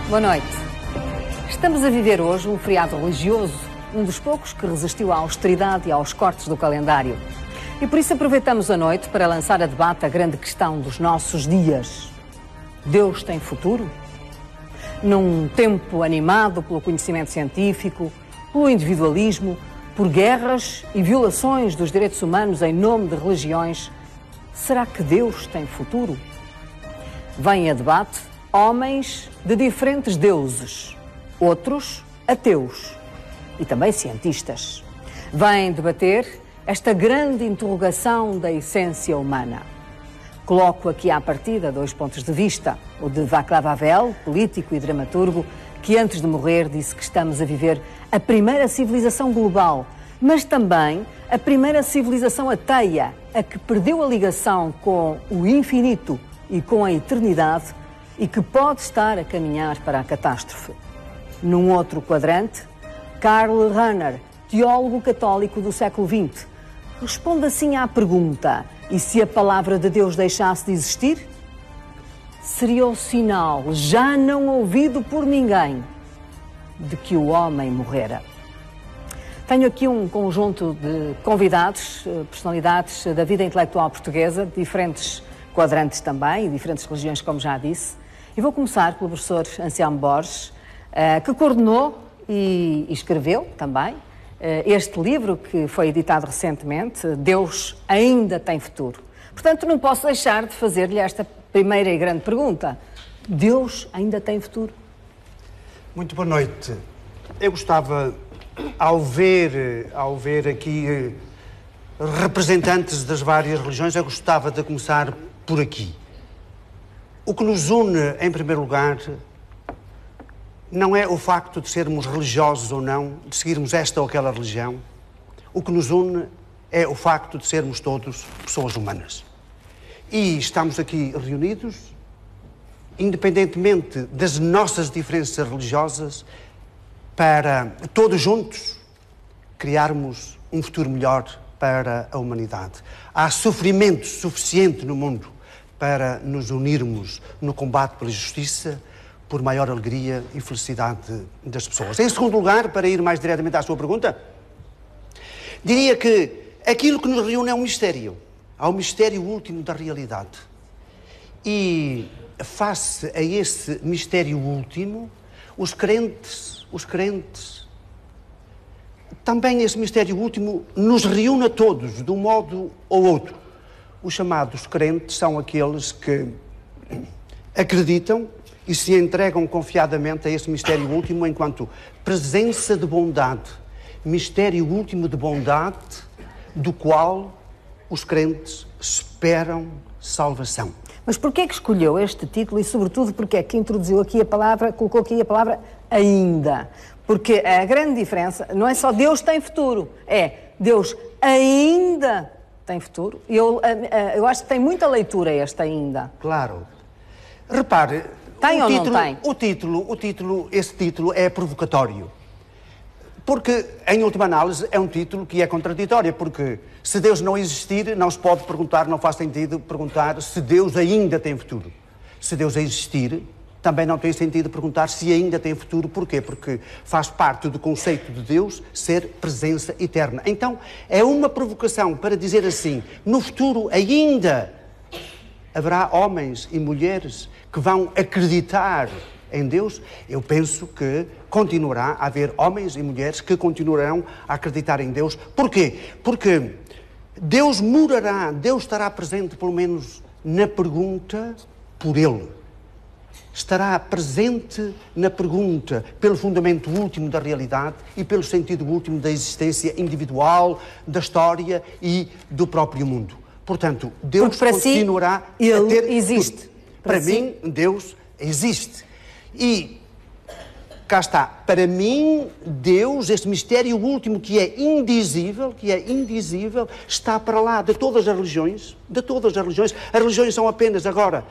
Boa noite. Estamos a viver hoje um feriado religioso, um dos poucos que resistiu à austeridade e aos cortes do calendário. E por isso aproveitamos a noite para lançar a debate a grande questão dos nossos dias. Deus tem futuro? Num tempo animado pelo conhecimento científico, pelo individualismo, por guerras e violações dos direitos humanos em nome de religiões, será que Deus tem futuro? Vêm a debate homens de diferentes deuses, outros ateus e também cientistas. Vêm debater esta grande interrogação da essência humana. Coloco aqui à partida dois pontos de vista. O de Václav Havel, político e dramaturgo, que antes de morrer disse que estamos a viver a primeira civilização global, mas também a primeira civilização ateia, a que perdeu a ligação com o infinito e com a eternidade e que pode estar a caminhar para a catástrofe. Num outro quadrante, Karl Rahner, teólogo católico do século XX, responde assim à pergunta: e se a palavra de Deus deixasse de existir? Seria o sinal, já não ouvido por ninguém, de que o homem morrera. Tenho aqui um conjunto de convidados, personalidades da vida intelectual portuguesa, diferentes quadrantes também, e diferentes religiões, como já disse. E vou começar pelo professor Anselmo Borges, que coordenou e escreveu também este livro que foi editado recentemente, Deus Ainda Tem Futuro. Portanto, não posso deixar de fazer-lhe esta primeira e grande pergunta. Deus ainda tem futuro? Muito boa noite. Eu gostava, ao ver aqui representantes das várias religiões, eu gostava de começar por aqui. O que nos une, em primeiro lugar, não é o facto de sermos religiosos ou não, de seguirmos esta ou aquela religião. O que nos une é o facto de sermos todos pessoas humanas. E estamos aqui reunidos, independentemente das nossas diferenças religiosas, para todos juntos criarmos um futuro melhor para a humanidade. Há sofrimento suficiente no mundo para nos unirmos no combate pela justiça, por maior alegria e felicidade das pessoas. Em segundo lugar, para ir mais diretamente à sua pergunta, diria que aquilo que nos reúne é um mistério. Há um mistério último da realidade. E, face a esse mistério último, os crentes, também esse mistério último nos reúne a todos, de um modo ou outro. Os chamados crentes são aqueles que acreditam e se entregam confiadamente a esse mistério último enquanto presença de bondade, mistério último de bondade, do qual os crentes esperam salvação. Mas porquê é que escolheu este título e, sobretudo, porquê é que introduziu aqui a palavra, colocou aqui a palavra ainda? Porque a grande diferença não é só Deus tem futuro, é Deus ainda tem futuro. Eu acho que tem muita leitura este ainda. Claro. Repare, tem ou não tem? Esse título é provocatório. Porque, em última análise, é um título que é contraditório, porque se Deus não existir, não se pode perguntar, não faz sentido perguntar se Deus ainda tem futuro. Se Deus existir, também não tem sentido perguntar se ainda tem futuro. Porquê? Porque faz parte do conceito de Deus ser presença eterna. Então, é uma provocação para dizer assim: no futuro ainda haverá homens e mulheres que vão acreditar em Deus. Eu penso que continuará a haver homens e mulheres que continuarão a acreditar em Deus. Porquê? Porque Deus morará, Deus estará presente, pelo menos na pergunta, por Ele. Estará presente na pergunta, pelo fundamento último da realidade e pelo sentido último da existência individual, da história e do próprio mundo. Portanto, Deus continuará a ter... Ele existe. Para mim, Deus existe. E cá está, para mim, Deus, este mistério último que é indizível, está para lá de todas as religiões, As religiões são apenas agora,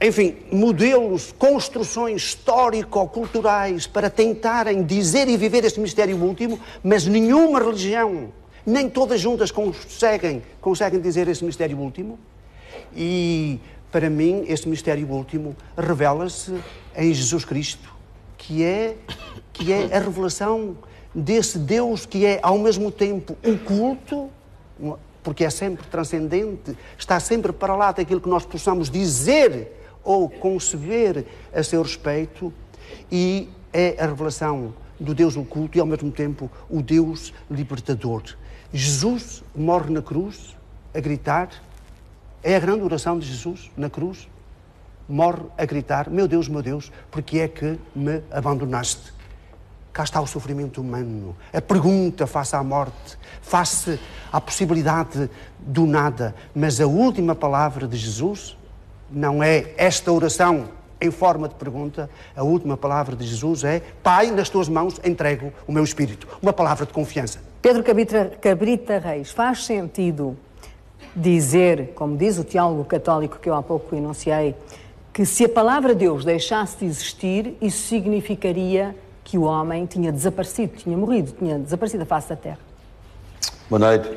enfim, modelos, construções histórico-culturais para tentarem dizer e viver este mistério último, mas nenhuma religião, nem todas juntas conseguem dizer esse mistério último. E, para mim, este mistério último revela-se em Jesus Cristo, que é a revelação desse Deus que é ao mesmo tempo oculto, porque é sempre transcendente, está sempre para lá daquilo que nós possamos dizer ou conceber a seu respeito, e é a revelação do Deus oculto e ao mesmo tempo o Deus libertador. Jesus morre na cruz a gritar, é a grande oração de Jesus na cruz, morre a gritar: meu Deus, porque é que me abandonaste? Cá está o sofrimento humano, a pergunta face à morte, face à possibilidade do nada. Mas a última palavra de Jesus não é esta oração em forma de pergunta. A última palavra de Jesus é: Pai, nas tuas mãos entrego o meu espírito. Uma palavra de confiança. Pedro Cabrita Reis, faz sentido dizer, como diz o teólogo católico que eu há pouco enunciei, que se a palavra Deus deixasse de existir, isso significaria que o homem tinha desaparecido, tinha morrido, tinha desaparecido da face da terra? Boa noite.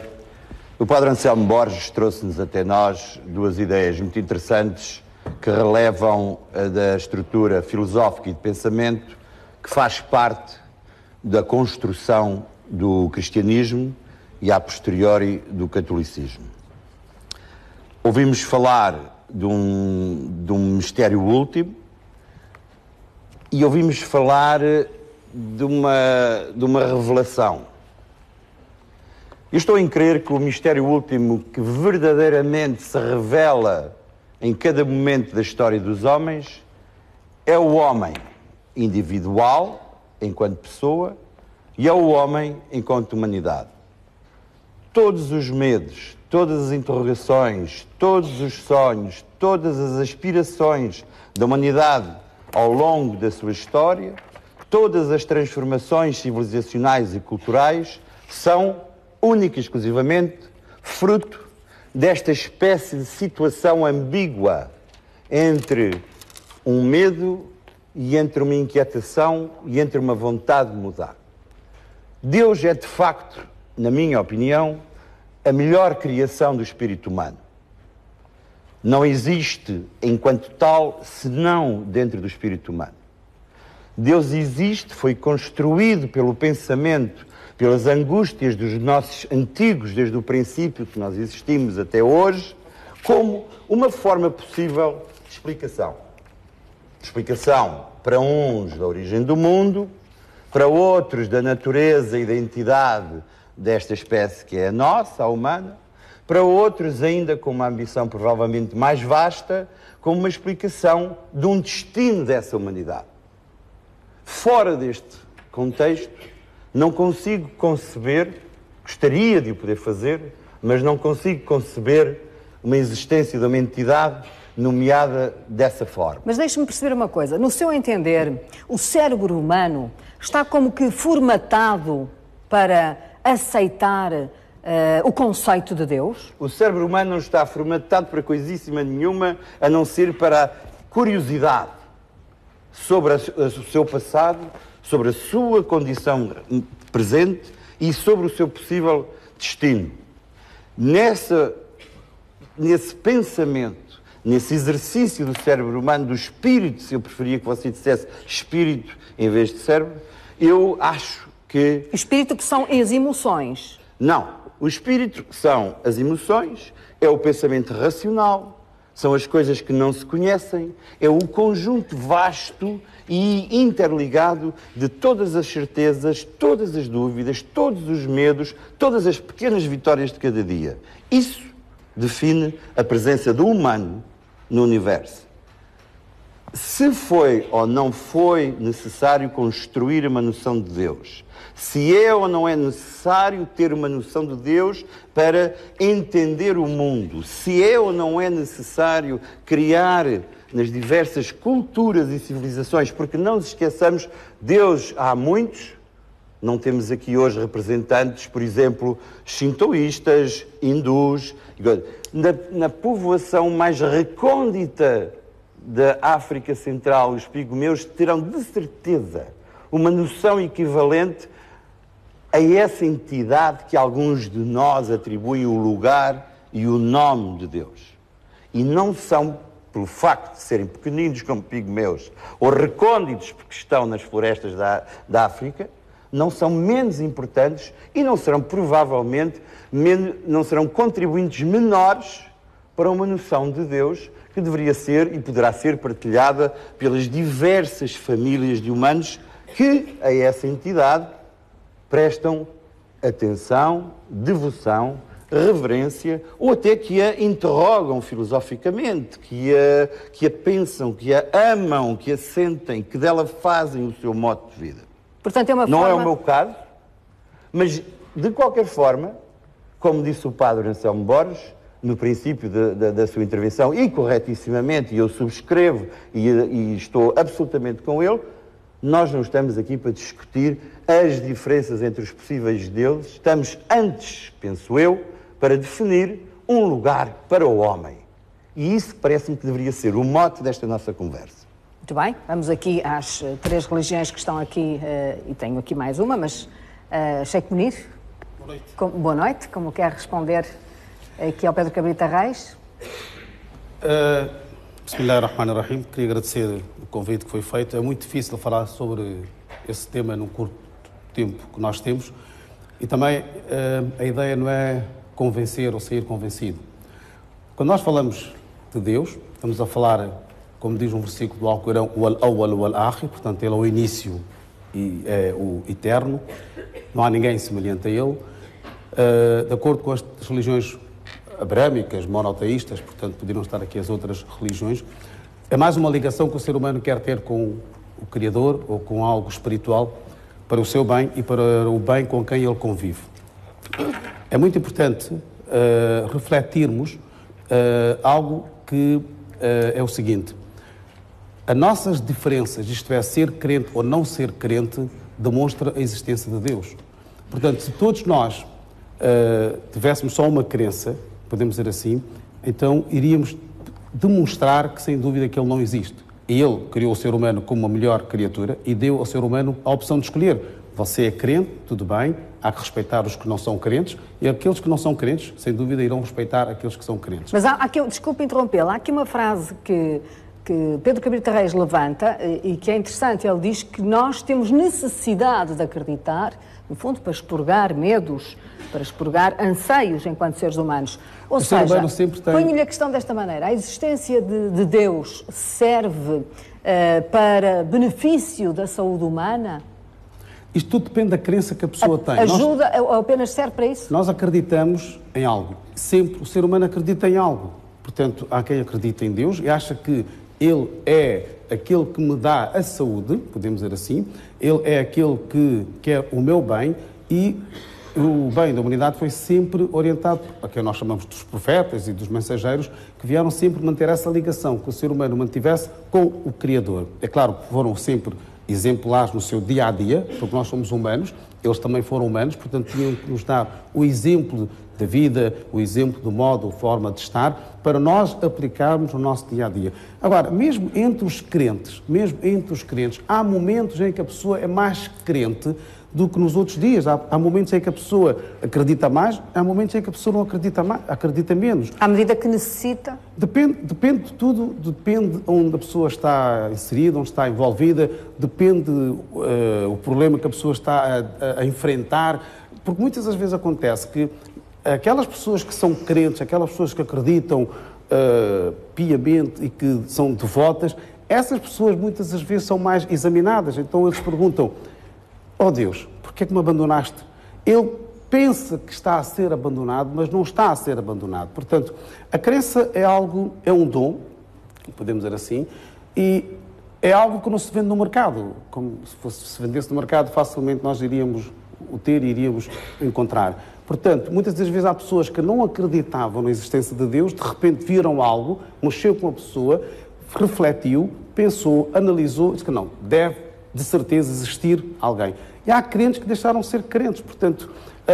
O Padre Anselmo Borges trouxe-nos até nós duas ideias muito interessantes que relevam da estrutura filosófica e de pensamento que faz parte da construção do cristianismo e, a posteriori, do catolicismo. Ouvimos falar de um mistério último e ouvimos falar de uma revelação. Eu estou em crer que o mistério último que verdadeiramente se revela em cada momento da história dos homens é o homem individual, enquanto pessoa, e é o homem enquanto humanidade. Todos os medos, todas as interrogações, todos os sonhos, todas as aspirações da humanidade ao longo da sua história, todas as transformações civilizacionais e culturais são única e exclusivamente fruto desta espécie de situação ambígua entre um medo e entre uma inquietação e entre uma vontade de mudar. Deus é, de facto, na minha opinião, a melhor criação do espírito humano. Não existe, enquanto tal, senão dentro do espírito humano. Deus existe, foi construído pelo pensamento, pelas angústias dos nossos antigos, desde o princípio que nós existimos até hoje, como uma forma possível de explicação. Explicação para uns da origem do mundo, para outros da natureza e da entidade desta espécie que é a nossa, a humana, para outros ainda com uma ambição provavelmente mais vasta, como uma explicação de um destino dessa humanidade. Fora deste contexto, não consigo conceber, gostaria de o poder fazer, mas não consigo conceber uma existência de uma entidade nomeada dessa forma. Mas deixe-me perceber uma coisa. No seu entender, o cérebro humano está como que formatado para aceitar o conceito de Deus? O cérebro humano não está formatado para coisíssima nenhuma, a não ser para a curiosidade sobre o seu passado, sobre a sua condição presente e sobre o seu possível destino. Nesse pensamento, nesse exercício do cérebro humano, do espírito, se eu preferia que você dissesse espírito em vez de cérebro, eu acho que... Espírito que são as emoções. Não. O espírito são as emoções, é o pensamento racional, são as coisas que não se conhecem, é o conjunto vasto e interligado de todas as certezas, todas as dúvidas, todos os medos, todas as pequenas vitórias de cada dia. Isso define a presença do humano no universo. Se foi ou não foi necessário construir uma noção de Deus, se é ou não é necessário ter uma noção de Deus para entender o mundo, se é ou não é necessário criar nas diversas culturas e civilizações, porque não nos esqueçamos, Deus há muitos, não temos aqui hoje representantes, por exemplo, shintoístas, hindus, na povoação mais recôndita da África Central, os pigmeus terão de certeza uma noção equivalente a essa entidade que alguns de nós atribuem o lugar e o nome de Deus. E não são pelo facto de serem pequeninos como pigmeus, ou recônditos porque estão nas florestas da África, não são menos importantes e não serão, provavelmente, não serão contribuintes menores para uma noção de Deus que deveria ser e poderá ser partilhada pelas diversas famílias de humanos que a essa entidade prestam atenção, devoção, reverência, ou até que a interrogam filosoficamente, que a pensam, que a amam, que a sentem, que dela fazem o seu modo de vida. Portanto, é uma Não forma... é o meu caso, mas, de qualquer forma, como disse o padre Anselmo Borges, no princípio da sua intervenção, e corretissimamente, e eu subscrevo e estou absolutamente com ele, nós não estamos aqui para discutir as diferenças entre os possíveis deuses, estamos antes, penso eu, para definir um lugar para o homem. E isso parece-me que deveria ser o mote desta nossa conversa. Muito bem, vamos aqui às 3 religiões que estão aqui, e tenho aqui mais uma, mas Sheikh Munir, boa noite, como quer responder aqui ao Pedro Cabrita Reis? Bismillahirrahmanirrahim, queria agradecer o convite que foi feito. É muito difícil falar sobre esse tema num curto tempo que nós temos e também a ideia não é convencer ou sair convencido. Quando nós falamos de Deus, estamos a falar, como diz um versículo do Alcorão, o Al-Awwal wal-Akhir, portanto ele é o início e é o eterno, não há ninguém semelhante a ele. De acordo com as religiões abrâmicas, monoteístas, portanto poderiam estar aqui as outras religiões, é mais uma ligação que o ser humano quer ter com o Criador ou com algo espiritual para o seu bem e para o bem com quem ele convive. É muito importante refletirmos algo que é o seguinte: as nossas diferenças, isto é, ser crente ou não ser crente, demonstra a existência de Deus. Portanto, se todos nós tivéssemos só uma crença, podemos dizer assim, então iríamos demonstrar que, sem dúvida, que ele não existe. Ele criou o ser humano como uma melhor criatura e deu ao ser humano a opção de escolher. Você é crente, tudo bem, há que respeitar os que não são crentes e aqueles que não são crentes, sem dúvida, irão respeitar aqueles que são crentes. Mas há aqui, desculpe interrompê-lo, há aqui uma frase que Pedro Cabrita Reis levanta e que é interessante. Ele diz que nós temos necessidade de acreditar, no fundo, para expurgar medos, para expurgar anseios enquanto seres humanos. Ou seja, ponho-lhe a questão desta maneira: a existência de Deus serve para benefício da saúde humana? Isto tudo depende da crença que a pessoa tem. Ajuda, apenas serve para isso? Nós acreditamos em algo. Sempre o ser humano acredita em algo. Portanto, há quem acredita em Deus e acha que Ele é aquele que me dá a saúde, podemos dizer assim, Ele é aquele que quer o meu bem e o bem da humanidade foi sempre orientado a quem nós chamamos dos profetas e dos mensageiros, que vieram sempre manter essa ligação que o ser humano mantivesse com o Criador. É claro que foram sempre exemplares no seu dia-a-dia, porque nós somos humanos, eles também foram humanos, portanto tinham que nos dar o exemplo da vida, o exemplo do modo, forma de estar, para nós aplicarmos no nosso dia-a-dia. Agora, mesmo entre os crentes, há momentos em que a pessoa é mais crente do que nos outros dias. Há momentos em que a pessoa acredita mais, há momentos em que a pessoa não acredita mais, acredita menos. À medida que necessita? Depende de tudo, depende onde a pessoa está inserida, onde está envolvida, depende o problema que a pessoa está a enfrentar, porque muitas das vezes acontece que aquelas pessoas que são crentes, aquelas pessoas que acreditam piamente e que são devotas, essas pessoas muitas das vezes são mais examinadas. Então eles perguntam: ó Deus, porquê é que me abandonaste? Ele pensa que está a ser abandonado, mas não está a ser abandonado. Portanto, a crença é um dom, podemos dizer assim, e é algo que não se vende no mercado. Como se vendesse no mercado, facilmente nós iríamos o ter e iríamos encontrar. Portanto, muitas das vezes há pessoas que não acreditavam na existência de Deus, de repente viram algo, mexeu com a pessoa, refletiu, pensou, analisou, disse que não, deve de certeza existir alguém. E há crentes que deixaram de ser crentes. Portanto,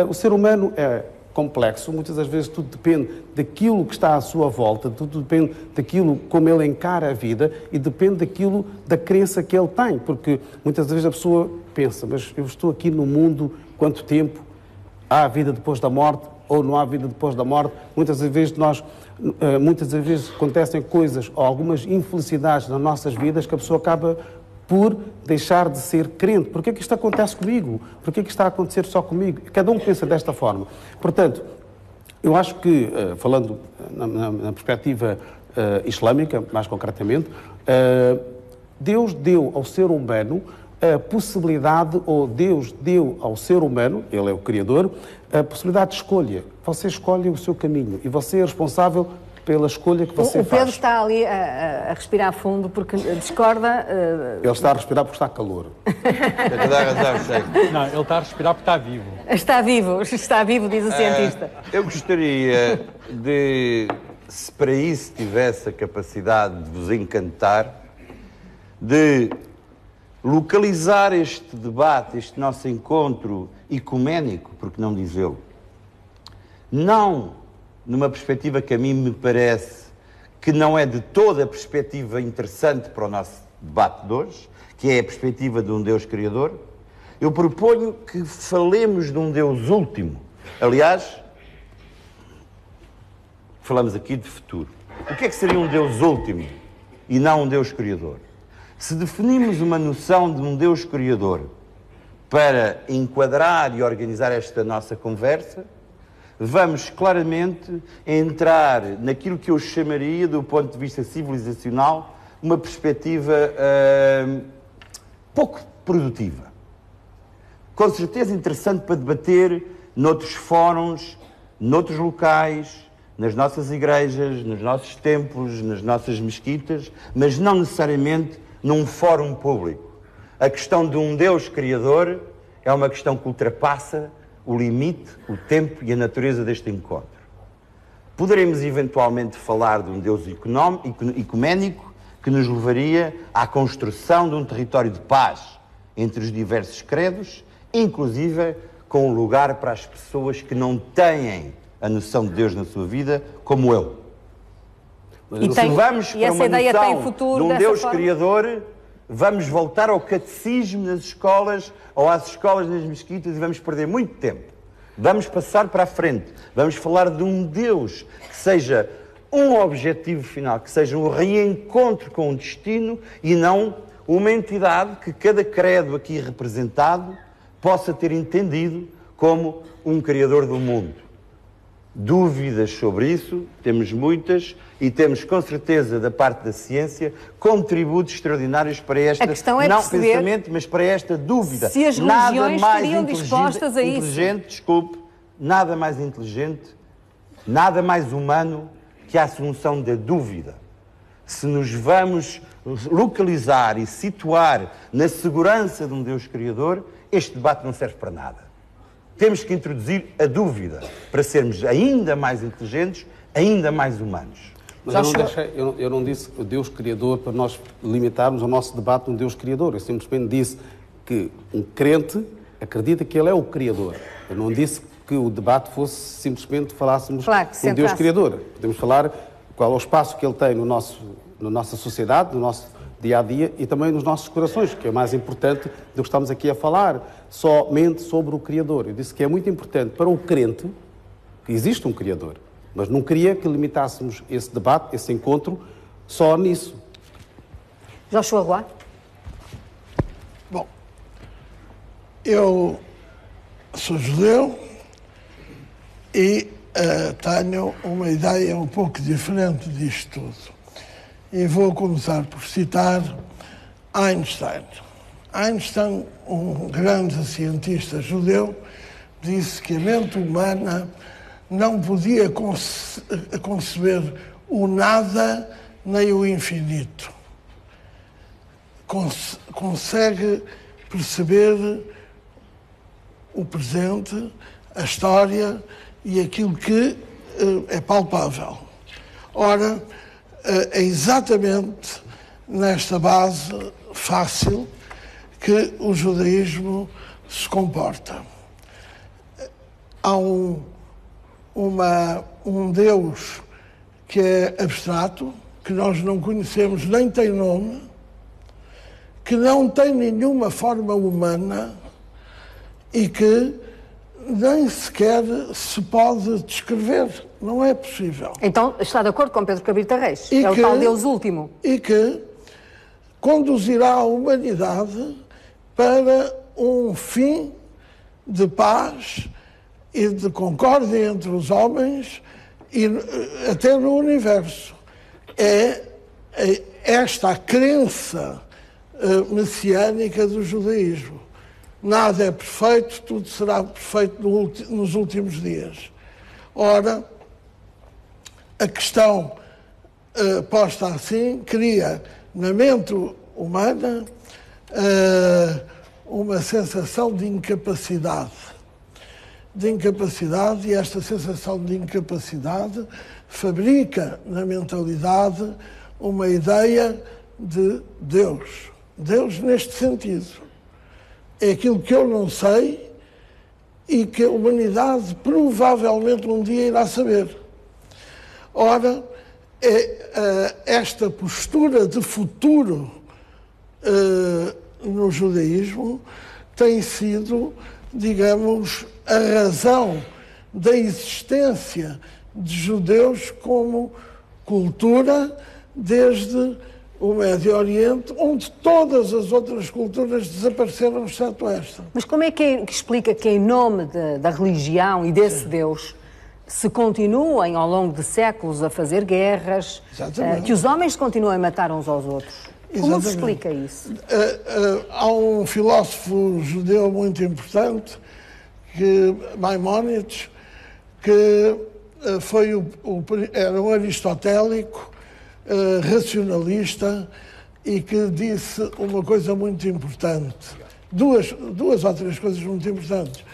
o ser humano é complexo, muitas das vezes tudo depende daquilo que está à sua volta, tudo depende daquilo como ele encara a vida e depende daquilo, da crença que ele tem, porque muitas vezes a pessoa pensa: mas eu estou aqui no mundo quanto tempo? há vida depois da morte ou não há vida depois da morte. Muitas vezes acontecem coisas ou algumas infelicidades nas nossas vidas que a pessoa acaba por deixar de ser crente. Porquê é que isto acontece comigo? Porquê é que isto está a acontecer só comigo? Cada um pensa desta forma. Portanto, eu acho que, falando na perspectiva islâmica, mais concretamente, Deus deu ao ser humano a possibilidade, ou Deus deu ao ser humano, Ele é o Criador, a possibilidade de escolha. Você escolhe o seu caminho e você é responsável pela escolha que você faz. O Pedro está ali a respirar fundo porque discorda. Ele está a respirar porque está calor. Não, ele está a respirar porque está vivo. Está vivo, diz o cientista. Eu gostaria de, se para isso tivesse a capacidade de vos encantar, de localizar este debate, este nosso encontro ecuménico, por que não dizê-lo, não numa perspectiva que a mim me parece que não é de toda a perspectiva interessante para o nosso debate de hoje, que é a perspectiva de um Deus Criador. Eu proponho que falemos de um Deus último. Aliás, falamos aqui de futuro. O que é que seria um Deus último e não um Deus Criador? Se definimos uma noção de um Deus Criador para enquadrar e organizar esta nossa conversa, vamos claramente entrar naquilo que eu chamaria, do ponto de vista civilizacional, uma perspectiva pouco produtiva. Com certeza interessante para debater noutros fóruns, noutros locais, nas nossas igrejas, nos nossos templos, nas nossas mesquitas, mas não necessariamente num fórum público. A questão de um Deus Criador é uma questão que ultrapassa o limite, o tempo e a natureza deste encontro. Poderemos eventualmente falar de um Deus ecuménico que nos levaria à construção de um território de paz entre os diversos credos, inclusive com um lugar para as pessoas que não têm a noção de Deus na sua vida, como eu. Mas se vamos e para essa uma ideia noção tem futuro de um dessa Deus forma? Criador, vamos voltar ao catecismo nas escolas ou às escolas nas mesquitas e vamos perder muito tempo. Vamos passar para a frente. Vamos falar de um Deus que seja um objetivo final, que seja um reencontro com o destino e não uma entidade que cada credo aqui representado possa ter entendido como um Criador do mundo. Dúvidas sobre isso, temos muitas, e temos com certeza da parte da ciência contributos extraordinários para esta, a questão é não perceber pensamento, mas para esta dúvida. se as religiões estariam dispostas a isso. Nada mais inteligente, nada mais humano que a assunção da dúvida. Se nos vamos localizar e situar na segurança de um Deus Criador, este debate não serve para nada. Temos que introduzir a dúvida para sermos ainda mais inteligentes, ainda mais humanos. Mas eu não disse o Deus Criador para nós limitarmos o nosso debate no Deus Criador. Eu simplesmente disse que um crente acredita que Ele é o Criador. Eu não disse que o debate fosse simplesmente falássemos do Deus Criador. Podemos falar qual é o espaço que Ele tem na nossa sociedade, no nosso dia-a-dia e também nos nossos corações, que é mais importante do que estamos aqui a falar somente sobre o Criador. Eu disse que é muito importante para o crente que existe um Criador, mas não queria que limitássemos esse debate, esse encontro, só nisso. Joshua Roy? Bom, eu sou judeu e tenho uma ideia um pouco diferente disto tudo. E vou começar por citar Einstein. Einstein, um grande cientista judeu, disse que a mente humana não podia conceber o nada nem o infinito. Consegue perceber o presente, a história e aquilo que é palpável. Ora, é exatamente nesta base fácil que o judaísmo se comporta. Há um Deus que é abstrato, que nós não conhecemos, nem tem nome, que não tem nenhuma forma humana e que nem sequer se pode descrever. Não é possível. Então, está de acordo com Pedro Cabrita Reis? É o tal Deus último. E que conduzirá a humanidade para um fim de paz e de concórdia entre os homens e até no universo. É esta a crença messiânica do judaísmo. Nada é perfeito, tudo será perfeito nos últimos dias. Ora, a questão posta assim cria na mente humana uma sensação de incapacidade. E esta sensação de incapacidade fabrica na mentalidade uma ideia de Deus. Deus neste sentido. É aquilo que eu não sei e que a humanidade provavelmente um dia irá saber. Ora, esta postura de futuro no judaísmo tem sido, digamos, a razão da existência de judeus como cultura desde o Médio Oriente, onde todas as outras culturas desapareceram, exceto esta. Mas como é que explica que, em nome da religião e desse Deus, se continuem ao longo de séculos a fazer guerras, que os homens continuem a matar uns aos outros? Como se explica isso? Há um filósofo judeu muito importante, Maimónides, que era um aristotélico, racionalista, e que disse uma coisa muito importante. Duas ou três coisas muito importantes.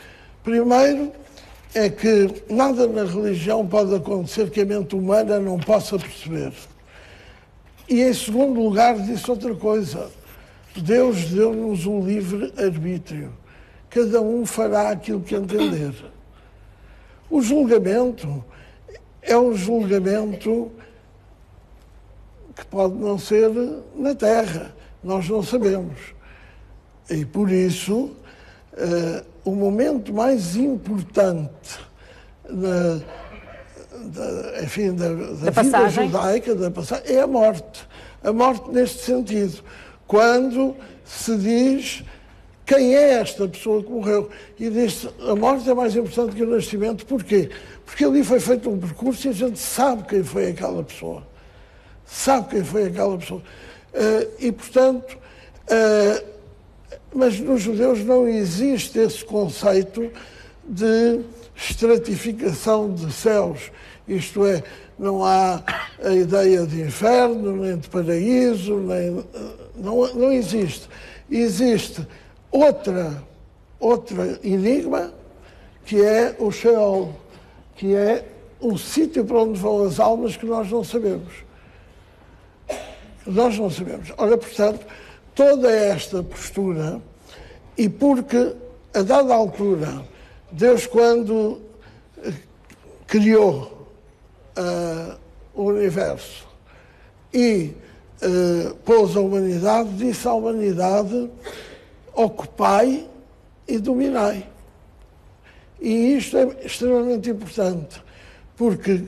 Primeiro, é que nada na religião pode acontecer que a mente humana não possa perceber. E, em segundo lugar, disse outra coisa. Deus deu-nos um livre-arbítrio. Cada um fará aquilo que entender. O julgamento é um julgamento que pode não ser na Terra. Nós não sabemos. E, por isso, o momento mais importante da vida judaica, da passagem, é a morte. A morte neste sentido. Quando se diz quem é esta pessoa que morreu. E diz a morte é mais importante que o nascimento. Porquê? Porque ali foi feito um percurso e a gente sabe quem foi aquela pessoa. Sabe quem foi aquela pessoa. E, portanto, mas nos judeus não existe esse conceito de estratificação de céus. Isto é, não há a ideia de inferno, nem de paraíso, não existe. Existe outra enigma, que é o Sheol, que é um sítio para onde vão as almas que nós não sabemos. Nós não sabemos. Ora, portanto, toda esta postura, e porque, a dada altura, Deus, quando criou o universo e pôs a humanidade, disse à humanidade: ocupai e dominai. E isto é extremamente importante, porque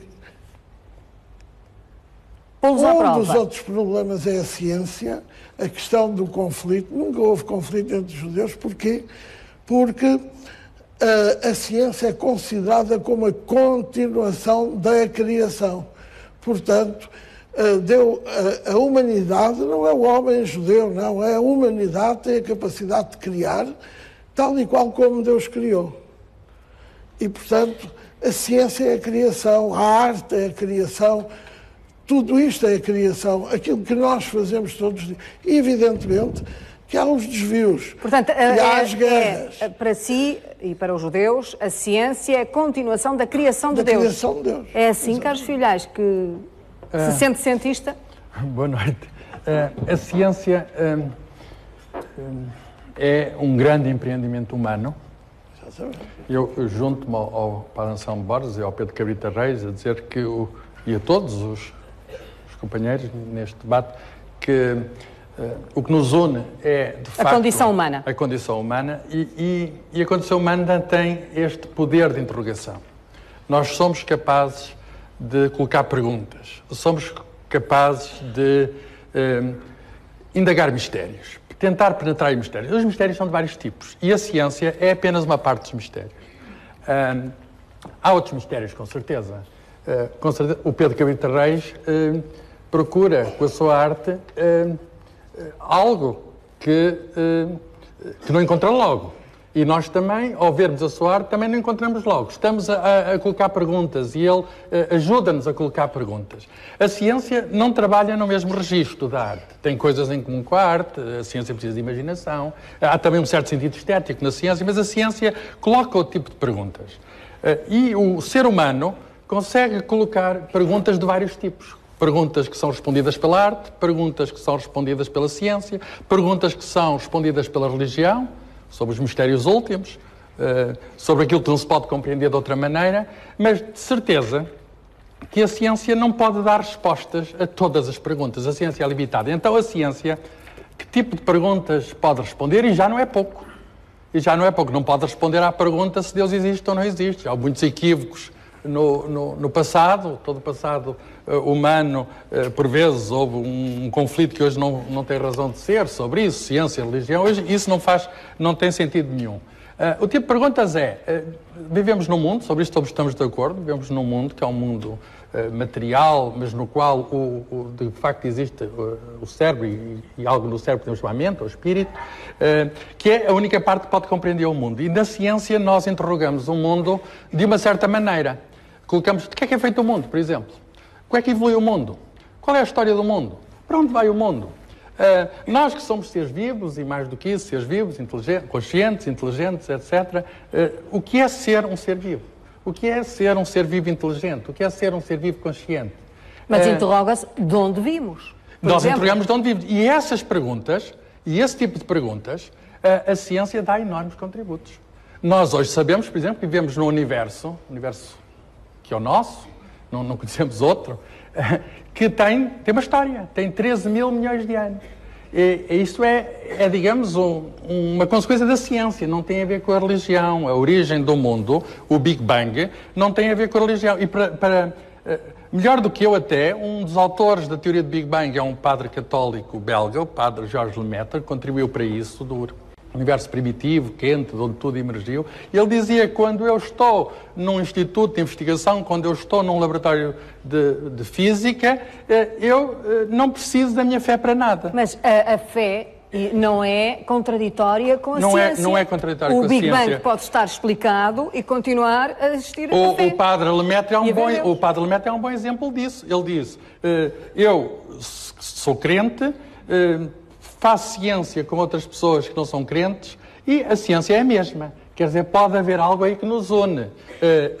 um dos outros problemas é a ciência, a questão do conflito. Nunca houve conflito entre os judeus. Porquê? Porque a ciência é considerada como a continuação da criação. Portanto, a humanidade, não é o homem judeu, não, é a humanidade, tem a capacidade de criar tal e qual como Deus criou. E, portanto, a ciência é a criação, a arte é a criação, tudo isto é a criação, aquilo que nós fazemos todos os dias. E, evidentemente, que há uns desvios. Portanto, há as guerras. Para si e para os judeus, a ciência é a continuação da criação de Deus. Deus. Criação de Deus. É assim, Carlos Filhais, que se sente cientista? Boa noite. A ciência é um grande empreendimento humano. Eu junto-me ao Padre Anselmo Borges e ao Pedro Cabrita Reis a dizer que, e a todos os companheiros neste debate, que O que nos une é, de facto, a condição humana. A condição humana e a condição humana tem este poder de interrogação. Nós somos capazes de colocar perguntas, somos capazes de indagar mistérios, tentar penetrar em mistérios. Os mistérios são de vários tipos e a ciência é apenas uma parte dos mistérios. Há outros mistérios, com certeza. O Pedro Cabrita Reis procura, com a sua arte, algo que não encontra logo. E nós também, ao vermos a sua arte, também não encontramos logo. Estamos a colocar perguntas e ele ajuda-nos a colocar perguntas. A ciência não trabalha no mesmo registro da arte. Tem coisas em comum com a arte, a ciência precisa de imaginação, há também um certo sentido estético na ciência, mas a ciência coloca outro tipo de perguntas. E o ser humano consegue colocar perguntas de vários tipos. Perguntas que são respondidas pela arte, perguntas que são respondidas pela ciência, perguntas que são respondidas pela religião, sobre os mistérios últimos, sobre aquilo que não se pode compreender de outra maneira, mas de certeza que a ciência não pode dar respostas a todas as perguntas. A ciência é limitada. Então a ciência, que tipo de perguntas pode responder? E já não é pouco. Não pode responder à pergunta se Deus existe ou não existe. Há muitos equívocos no passado, todo o passado humano, por vezes houve um conflito que hoje não tem razão de ser sobre isso, ciência, religião, hoje isso não tem sentido nenhum. O tipo de perguntas vivemos num mundo, sobre isto todos estamos de acordo, vivemos num mundo que é um mundo material, mas no qual de facto existe o cérebro e algo no cérebro podemos chamar mente ou espírito, que é a única parte que pode compreender o mundo. E na ciência nós interrogamos o mundo de uma certa maneira. Colocamos de que é feito o mundo, por exemplo? Como é que evolui o mundo? Qual é a história do mundo? Para onde vai o mundo? Nós que somos seres vivos, e mais do que isso, seres vivos, conscientes, inteligentes, etc. O que é ser um ser vivo? O que é ser um ser vivo inteligente? O que é ser um ser vivo consciente? Mas interroga-se de onde vimos. Nós interrogamos de onde vimos. E essas perguntas, e esse tipo de perguntas, a ciência dá enormes contributos. Nós hoje sabemos, por exemplo, que vivemos num universo que é o nosso, não conhecemos outro, que tem uma história, tem 13 mil milhões de anos. E isso digamos, uma consequência da ciência, não tem a ver com a religião. A origem do mundo, o Big Bang, não tem a ver com a religião. E melhor do que eu até, um dos autores da teoria do Big Bang é um padre católico belga, o padre Georges Lemaitre, que contribuiu para isso, do universo primitivo, quente, de onde tudo emergiu. Ele dizia que quando eu estou num instituto de investigação, quando eu estou num laboratório de física, eu não preciso da minha fé para nada. Mas a fé não é contraditória com a ciência. Não é contraditória com a ciência. O Big Bang pode estar explicado e continuar a existir a fé. O padre Lemaitre é um bom exemplo disso. Ele diz, eu sou crente, faço ciência com outras pessoas que não são crentes e a ciência é a mesma. Quer dizer, pode haver algo aí que nos une.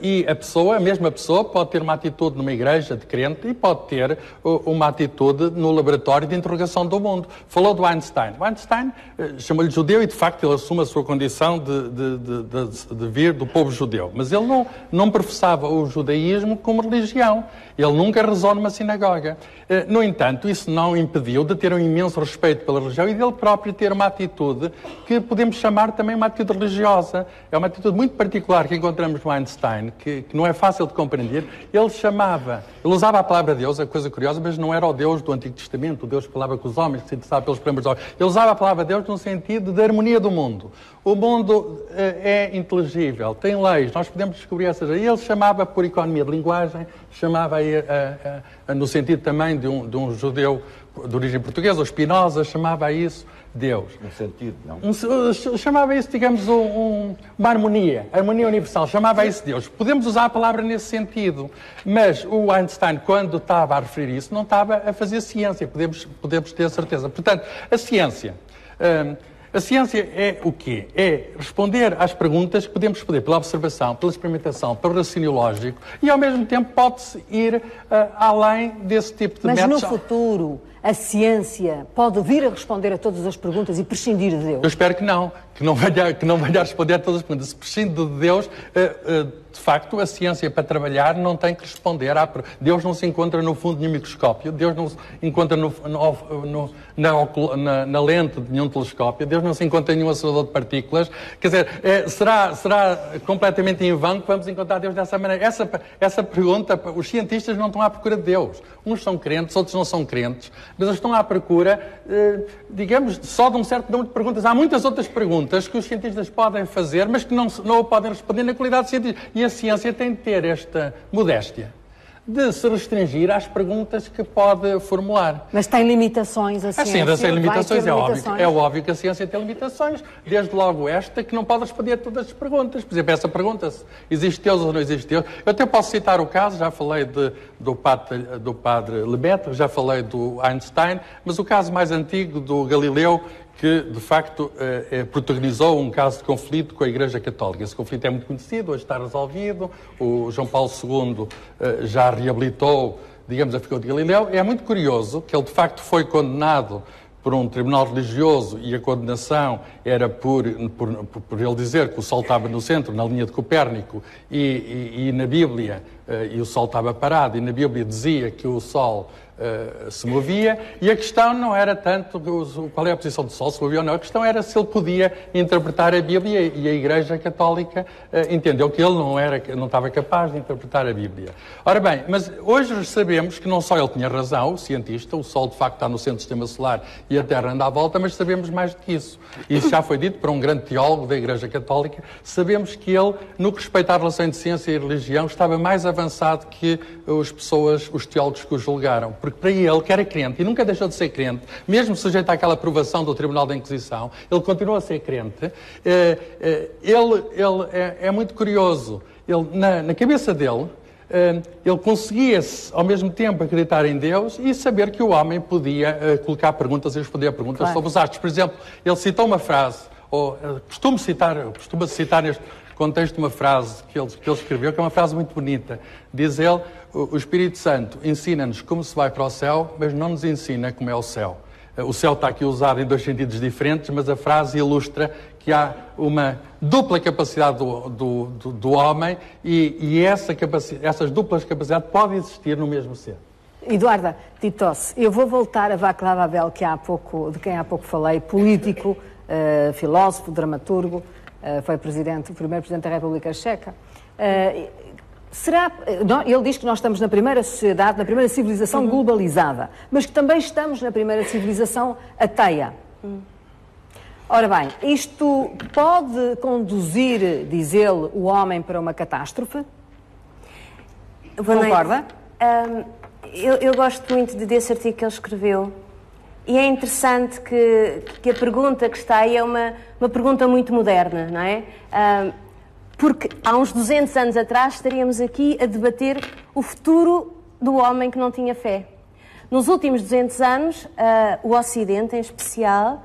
E a mesma pessoa pode ter uma atitude numa igreja de crente e pode ter uma atitude no laboratório de interrogação do mundo. Falou do Einstein. O Einstein chamou-lhe judeu e, de facto, ele assume a sua condição de vir do povo judeu. Mas ele não professava o judaísmo como religião. Ele nunca rezou numa sinagoga. No entanto, isso não impediu de ter um imenso respeito pela religião e dele próprio ter uma atitude que podemos chamar também uma atitude religiosa. É uma atitude muito particular que encontramos no Einstein, que não é fácil de compreender. Ele usava a palavra Deus, é coisa curiosa, mas não era o Deus do Antigo Testamento, o Deus que falava com os homens, que se interessava pelos problemas dos homens. Ele usava a palavra Deus no sentido de harmonia do mundo. O mundo é inteligível, tem leis, nós podemos descobrir essas leis. E ele chamava por economia de linguagem, chamava no sentido também de um judeu de origem portuguesa, o Spinoza, chamava a isso Deus. No sentido, não? Chamava isso, digamos, uma harmonia universal, chamava isso Deus. Podemos usar a palavra nesse sentido, mas o Einstein, quando estava a referir isso, não estava a fazer ciência, podemos ter certeza. Portanto, a ciência é o quê? É responder às perguntas que podemos responder pela observação, pela experimentação, pelo raciocínio lógico e, ao mesmo tempo, pode-se ir além desse tipo de métodos. Mas no futuro, a ciência pode vir a responder a todas as perguntas e prescindir de Deus? Eu espero que não venha a responder a todas as perguntas. Se prescinde de Deus, de facto, a ciência para trabalhar não tem que responder Deus não se encontra no fundo de um microscópio, Deus não se encontra na lente de nenhum telescópio, Deus não se encontra em nenhum acelerador de partículas. Quer dizer, será completamente em vão que vamos encontrar Deus dessa maneira. Essa pergunta, os cientistas não estão à procura de Deus. Uns são crentes, outros não são crentes, mas eles estão à procura, digamos, só de um certo número de perguntas. Há muitas outras perguntas que os cientistas podem fazer, mas que não o podem responder na qualidade de cientista. E a ciência tem de ter esta modéstia de se restringir às perguntas que pode formular. Mas tem limitações a ciência? A ciência tem limitações, é óbvio que a ciência tem limitações. Desde logo esta, que não pode responder a todas as perguntas. Por exemplo, essa pergunta, se existe Deus ou não existe Deus. Eu até posso citar o caso, já falei do padre Lemaitre, já falei do Einstein, mas o caso mais antigo do Galileu, que, de facto, protagonizou um caso de conflito com a Igreja Católica. Esse conflito é muito conhecido, hoje está resolvido. O João Paulo II já reabilitou, digamos, a figura de Galileu. É muito curioso que ele, de facto, foi condenado por um tribunal religioso e a condenação era por ele dizer que o Sol estava no centro, na linha de Copérnico, e na Bíblia, e o Sol estava parado, e na Bíblia dizia que o Sol se movia, e a questão não era tanto qual é a posição do Sol, se movia ou não, a questão era se ele podia interpretar a Bíblia, e a Igreja Católica entendeu que ele não estava capaz de interpretar a Bíblia. Ora bem, mas hoje sabemos que não só ele tinha razão, o cientista, o Sol de facto está no centro do Sistema Solar e a Terra anda à volta, mas sabemos mais do que isso. Isso já foi dito por um grande teólogo da Igreja Católica. Sabemos que ele, no que respeita à relação de ciência e religião, estava mais avançado que os teólogos que o julgaram. Porque para ele, que era crente, e nunca deixou de ser crente, mesmo sujeito àquela aprovação do Tribunal da Inquisição, ele continua a ser crente. Ele é muito curioso. Ele, na cabeça dele, ele conseguia-se, ao mesmo tempo, acreditar em Deus e saber que o homem podia colocar perguntas e responder a perguntas sobre os astros. Por exemplo, ele citou uma frase, costuma citar neste contexto uma frase que ele escreveu, que é uma frase muito bonita. Diz ele: o Espírito Santo ensina-nos como se vai para o céu, mas não nos ensina como é o céu. O céu está aqui usado em dois sentidos diferentes, mas a frase ilustra que há uma dupla capacidade do homem e essas duplas capacidades podem existir no mesmo ser. Eduarda Titosse, eu vou voltar a Václav Havel, de quem há pouco falei, político, filósofo, dramaturgo, foi o primeiro presidente da República Checa. Ele diz que nós estamos na primeira sociedade, na primeira civilização globalizada, mas que também estamos na primeira civilização ateia. Ora bem, isto pode conduzir, diz ele, o homem para uma catástrofe? Concorda? Eu gosto muito desse artigo que ele escreveu. E é interessante que a pergunta que está aí é uma pergunta muito moderna, não é? Porque há uns 200 anos atrás estaríamos aqui a debater o futuro do homem que não tinha fé. Nos últimos 200 anos, o Ocidente, em especial,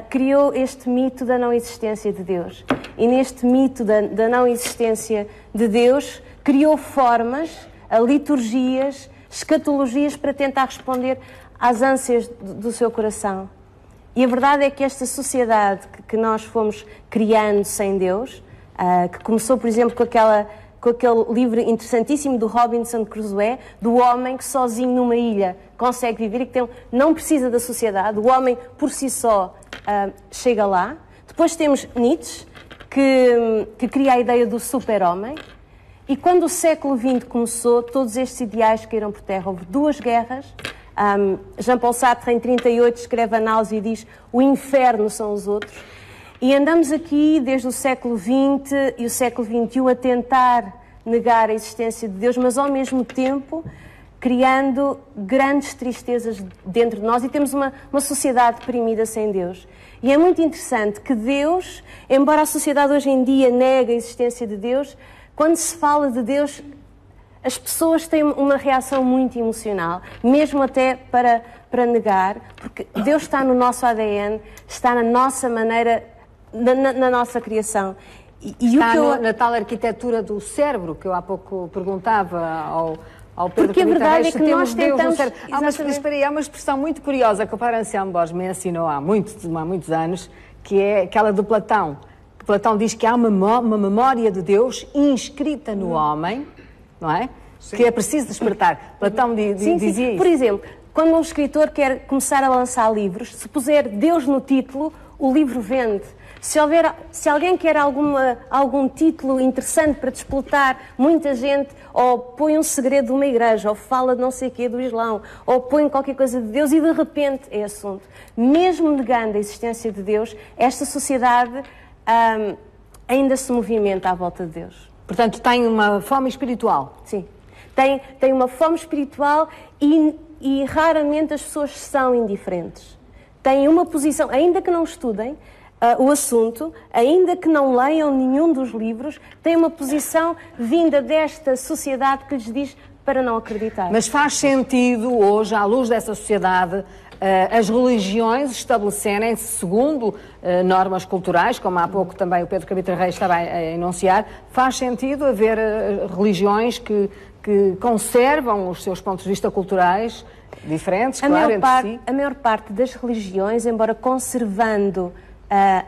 criou este mito da não existência de Deus. E neste mito da não existência de Deus, criou formas, liturgias, escatologias para tentar responder às ânsias do seu coração. E a verdade é que esta sociedade que nós fomos criando sem Deus, que começou, por exemplo, com aquele livro interessantíssimo do Robinson Crusoe, do homem que sozinho numa ilha consegue viver e que não precisa da sociedade, o homem por si só chega lá. Depois temos Nietzsche, que cria a ideia do super-homem. E quando o século XX começou, todos estes ideais caíram por terra. Houve duas guerras. Jean-Paul Sartre, em 1938, escreve a Náusea e diz: o inferno são os outros. E andamos aqui, desde o século XX e o século XXI, a tentar negar a existência de Deus, mas, ao mesmo tempo, criando grandes tristezas dentro de nós, e temos uma sociedade deprimida sem Deus. E é muito interessante que Deus, embora a sociedade hoje em dia negue a existência de Deus, quando se fala de Deus, as pessoas têm uma reação muito emocional, mesmo até para negar, porque Deus está no nosso ADN, está na nossa maneira, na nossa criação. Está na tal arquitetura do cérebro, que eu há pouco perguntava ao ao Pedro Porque a Cabita verdade Reis, é que nós temos Deus no tentamos... cérebro. Há uma expressão muito curiosa que o Padre Anselmo Borges me ensinou há muitos anos, que é aquela do Platão. Que Platão diz que há uma memória de Deus inscrita no homem, não é? Sim. Que é preciso despertar. Platão dizia isso. Por exemplo, quando um escritor quer começar a lançar livros, se puser Deus no título, o livro vende. Se alguém quer algum título interessante para despoltar muita gente, ou põe um segredo de uma igreja, ou fala de não sei o quê do Islão, ou põe qualquer coisa de Deus e de repente é assunto. Mesmo negando a existência de Deus, esta sociedade ainda se movimenta à volta de Deus. Portanto, tem uma fome espiritual. Sim. Tem uma fome espiritual e raramente as pessoas são indiferentes. Têm uma posição, ainda que não estudem o assunto, ainda que não leiam nenhum dos livros, têm uma posição vinda desta sociedade que lhes diz para não acreditar. Mas faz sentido hoje, à luz dessa sociedade, as religiões estabelecerem-se segundo normas culturais, como há pouco também o Pedro Cabita Reis estava a enunciar, faz sentido haver religiões que conservam os seus pontos de vista culturais diferentes, claro, entre si? A maior parte das religiões, embora conservando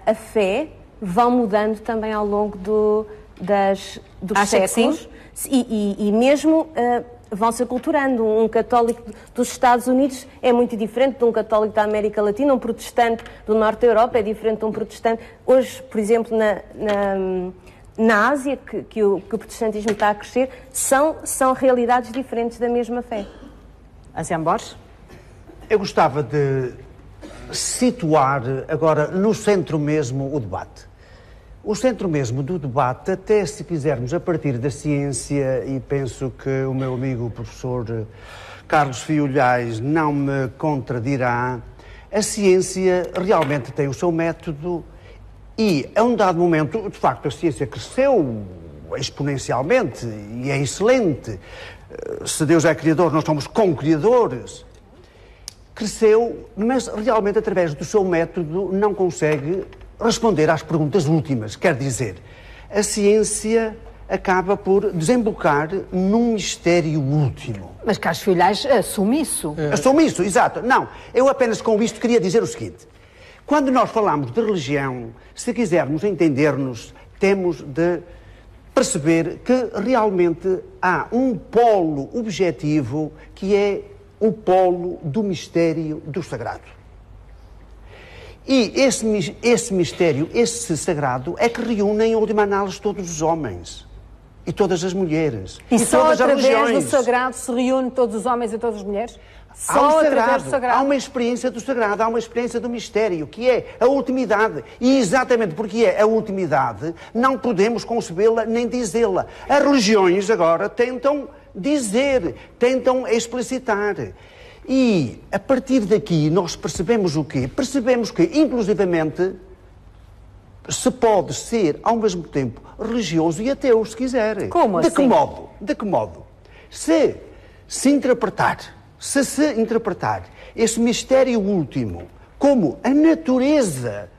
a fé, vão mudando também ao longo dos séculos. E mesmo vão se aculturando. Um católico dos Estados Unidos é muito diferente de um católico da América Latina, um protestante do Norte da Europa é diferente de um protestante. Hoje, por exemplo, na Ásia, que o protestantismo está a crescer, são realidades diferentes da mesma fé. Anselmo Borges? Eu gostava de situar agora no centro mesmo o debate. O centro mesmo do debate, até se quisermos a partir da ciência, e penso que o meu amigo o professor Carlos Fiolhais não me contradirá, a ciência realmente tem o seu método e, a um dado momento, de facto, a ciência cresceu exponencialmente e é excelente. Se Deus é criador, nós somos co-criadores. Cresceu, mas realmente, através do seu método, não consegue responder às perguntas últimas. Quer dizer, a ciência acaba por desembocar num mistério último. Mas Carlos Fiolhais assume isso. Assume isso, exato. Não, eu apenas com isto queria dizer o seguinte. Quando nós falamos de religião, se quisermos entender-nos, temos de perceber que realmente há um polo objetivo que é o polo do mistério do sagrado. E esse mistério, esse sagrado, é que reúne em última análise todos os homens e todas as mulheres. E só todas as religiões. Através do sagrado se reúne todos os homens e todas as mulheres? Só através do sagrado. Há uma experiência do sagrado, há uma experiência do mistério, que é a ultimidade. E exatamente porque é a ultimidade, não podemos concebê-la nem dizê-la. As religiões agora tentam dizer, tentam explicitar. E, a partir daqui, nós percebemos o quê? Percebemos que, inclusivamente, se pode ser, ao mesmo tempo, religioso e ateu, se quiser. Como assim? De que modo? Se interpretar esse mistério último como a natureza,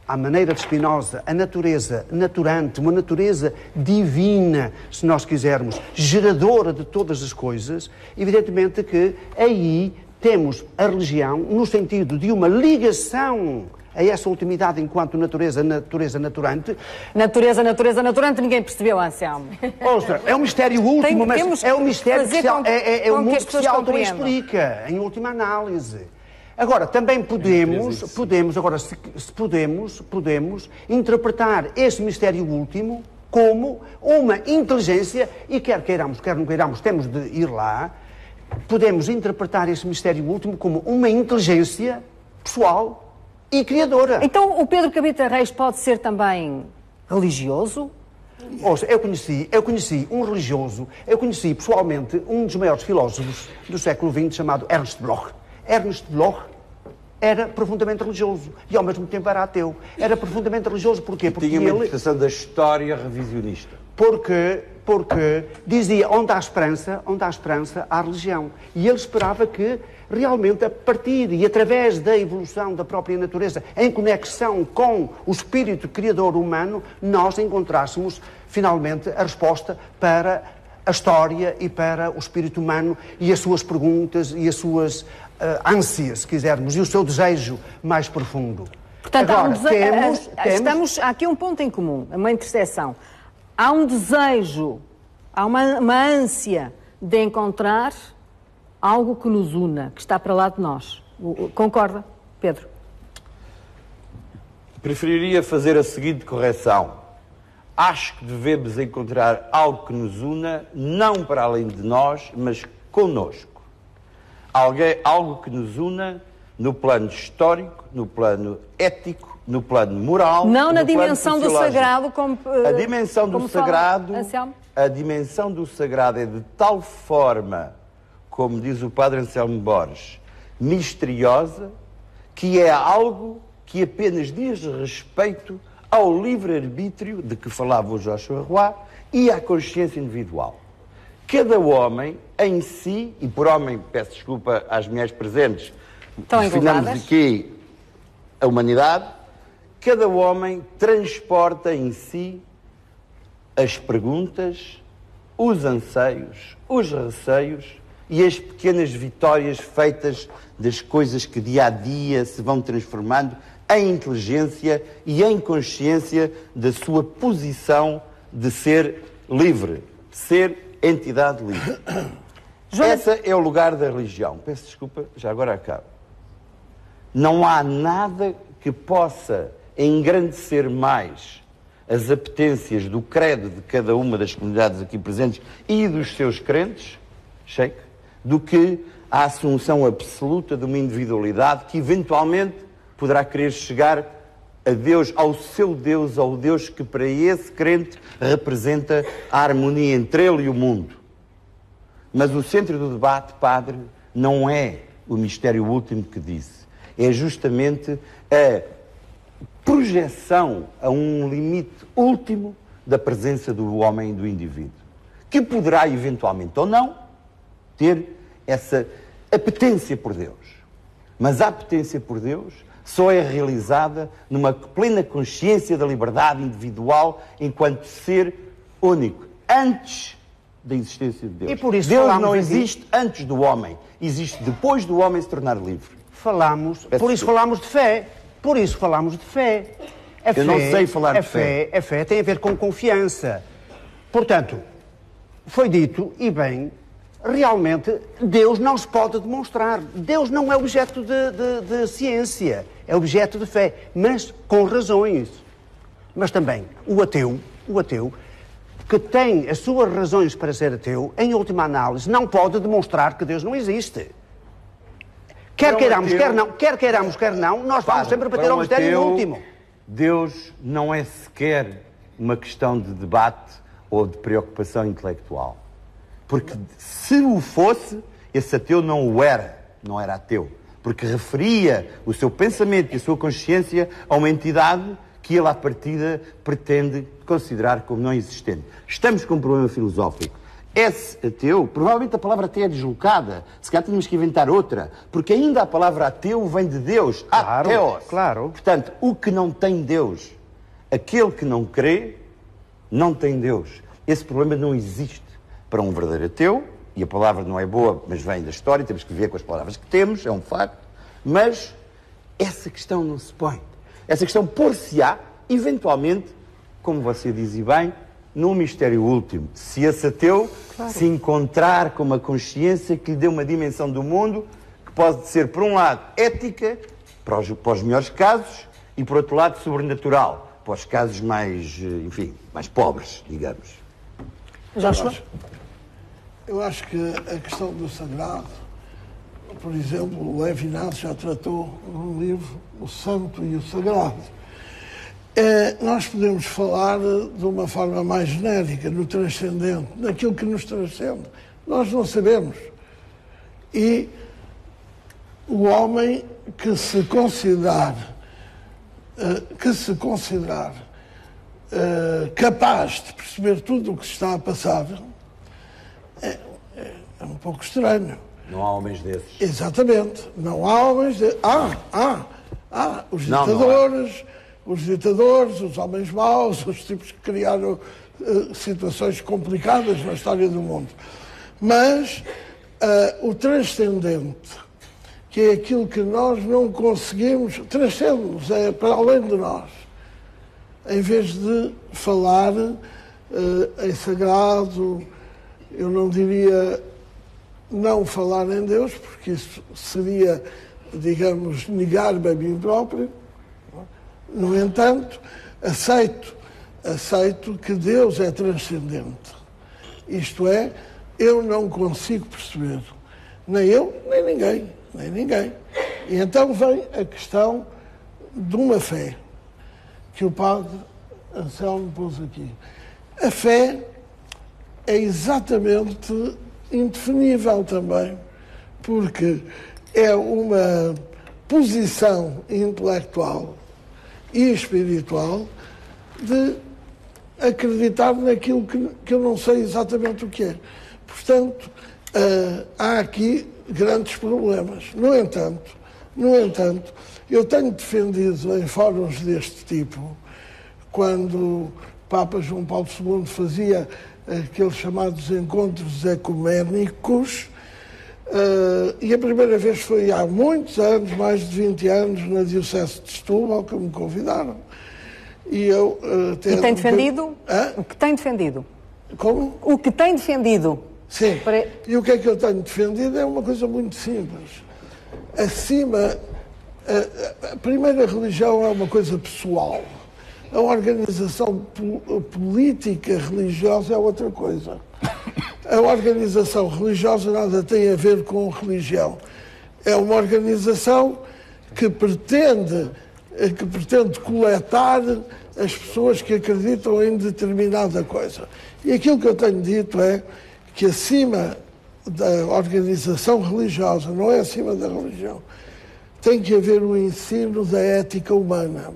à maneira de Spinoza, a natureza naturante, uma natureza divina, se nós quisermos, geradora de todas as coisas, evidentemente que aí temos a religião no sentido de uma ligação a essa ultimidade enquanto natureza naturante. Natureza naturante, ninguém percebeu, Anselmo. Ouça, é um mistério último, mas é um mistério que é o mundo que se auto-explica, em última análise. Agora, também podemos interpretar esse mistério último como uma inteligência, e quer queiramos, quer não queiramos, temos de ir lá, podemos interpretar esse mistério último como uma inteligência pessoal e criadora. Então, o Pedro Cabita Reis pode ser também religioso? Ouça, eu conheci um religioso, eu conheci pessoalmente um dos maiores filósofos do século XX, chamado Ernst Bloch. Ernst Bloch era profundamente religioso e ao mesmo tempo era ateu. Era profundamente religioso porquê? Porque tinha uma interpretação da história revisionista. Porque dizia onde há esperança, há religião. E ele esperava que realmente a partir e através da evolução da própria natureza, em conexão com o espírito criador humano, nós encontrássemos finalmente a resposta para a história e para o espírito humano e as suas perguntas e as suas ânsias, se quisermos, e o seu desejo mais profundo. Portanto, agora, há aqui um ponto em comum, uma interseção. Há um desejo, há uma ânsia de encontrar algo que nos una, que está para lá de nós. Concorda, Pedro? Preferiria fazer a seguinte correção. Acho que devemos encontrar algo que nos una, não para além de nós, mas connosco. Algo que nos una no plano histórico, no plano ético, no plano moral. Não na dimensão do sagrado, como a dimensão do sagrado, Anselmo? A dimensão do sagrado é de tal forma, como diz o padre Anselmo Borges, misteriosa, que é algo que apenas diz respeito ao livre-arbítrio de que falava o Joshua Roy e à consciência individual. Cada homem em si, e por homem peço desculpa às mulheres presentes, definamos aqui a humanidade, cada homem transporta em si as perguntas, os anseios, os receios e as pequenas vitórias feitas das coisas que dia a dia se vão transformando em inteligência e em consciência da sua posição de ser livre, ser entidade livre. Esse é o lugar da religião. Peço desculpa, já agora acabo. Não há nada que possa engrandecer mais as apetências do credo de cada uma das comunidades aqui presentes e dos seus crentes, Sheikh, do que a assunção absoluta de uma individualidade que eventualmente poderá querer chegar a Deus, ao seu Deus, ao Deus que para esse crente representa a harmonia entre ele e o mundo. Mas o centro do debate, padre, não é o mistério último que disse. É justamente a projeção a um limite último da presença do homem e do indivíduo, que poderá eventualmente ou não ter essa apetência por Deus. Mas a apetência por Deus só é realizada numa plena consciência da liberdade individual enquanto ser único, antes da existência de Deus. E por isso Deus não existe antes do homem, existe depois do homem se tornar livre. Por isso falamos de fé. Por isso falamos de fé. Eu não sei falar de fé. A fé tem a ver com confiança. Portanto, foi dito, e bem, realmente Deus não se pode demonstrar. Deus não é objeto de ciência, é objeto de fé, mas com razões. Mas também o ateu, que tem as suas razões para ser ateu, em última análise, não pode demonstrar que Deus não existe. Quer queiramos, quer não, nós vamos sempre bater ao mistério último. Deus não é sequer uma questão de debate ou de preocupação intelectual. Porque se o fosse, esse ateu não o era, não era ateu. Porque referia o seu pensamento e a sua consciência a uma entidade que ele, à partida, pretende considerar como não existente. Estamos com um problema filosófico. Esse ateu, provavelmente a palavra até é deslocada, se calhar tínhamos que inventar outra, porque ainda a palavra ateu vem de Deus, ateos. Claro. Portanto, o que não tem Deus, aquele que não crê, não tem Deus. Esse problema não existe para um verdadeiro ateu, e a palavra não é boa, mas vem da história, temos que ver com as palavras que temos, é um facto, mas essa questão não se põe. Essa questão por-se-á, eventualmente, como você diz e bem, num mistério último. Se esse ateu se encontrar com uma consciência que lhe dê uma dimensão do mundo que pode ser, por um lado, ética, para os melhores casos, e, por outro lado, sobrenatural, para os casos mais, enfim, mais pobres, digamos. Eu acho que a questão do sagrado, por exemplo, o Levinas já tratou num livro o santo e o sagrado. Nós podemos falar de uma forma mais genérica, no transcendente, naquilo que nos transcende. Nós não sabemos. E o homem que se considerar capaz de perceber tudo o que se está a passar é um pouco estranho. Não há homens desses. Exatamente. Não há homens desses. Os ditadores, os homens maus, os tipos que criaram situações complicadas na história do mundo. Mas o transcendente, que é aquilo que nós não conseguimos, transcende-nos, é para além de nós. Em vez de falar em sagrado, eu não diria não falar em Deus, porque isso seria, digamos, negar-me a mim próprio. No entanto, aceito que Deus é transcendente. Isto é, eu não consigo perceber. Nem eu, nem ninguém. E então vem a questão de uma fé, que o padre Anselmo pôs aqui. A fé é exatamente indefinível também, porque é uma posição intelectual e espiritual de acreditar naquilo que eu não sei exatamente o que é. Portanto, há aqui grandes problemas. No entanto, eu tenho defendido em fóruns deste tipo, quando Papa João Paulo II fazia aqueles chamados encontros ecuménicos, e a primeira vez foi há muitos anos, mais de 20 anos, na Diocese de Setúbal, que me convidaram. E eu... E tem defendido? O que tem defendido? Como? O que tem defendido? Sim. E o que é que eu tenho defendido é uma coisa muito simples. Acima... A primeira religião é uma coisa pessoal. A organização política religiosa é outra coisa. A organização religiosa nada tem a ver com religião. É uma organização que pretende coletar as pessoas que acreditam em determinada coisa. E aquilo que eu tenho dito é que acima da organização religiosa, não é acima da religião, tem que haver um ensino da ética humana,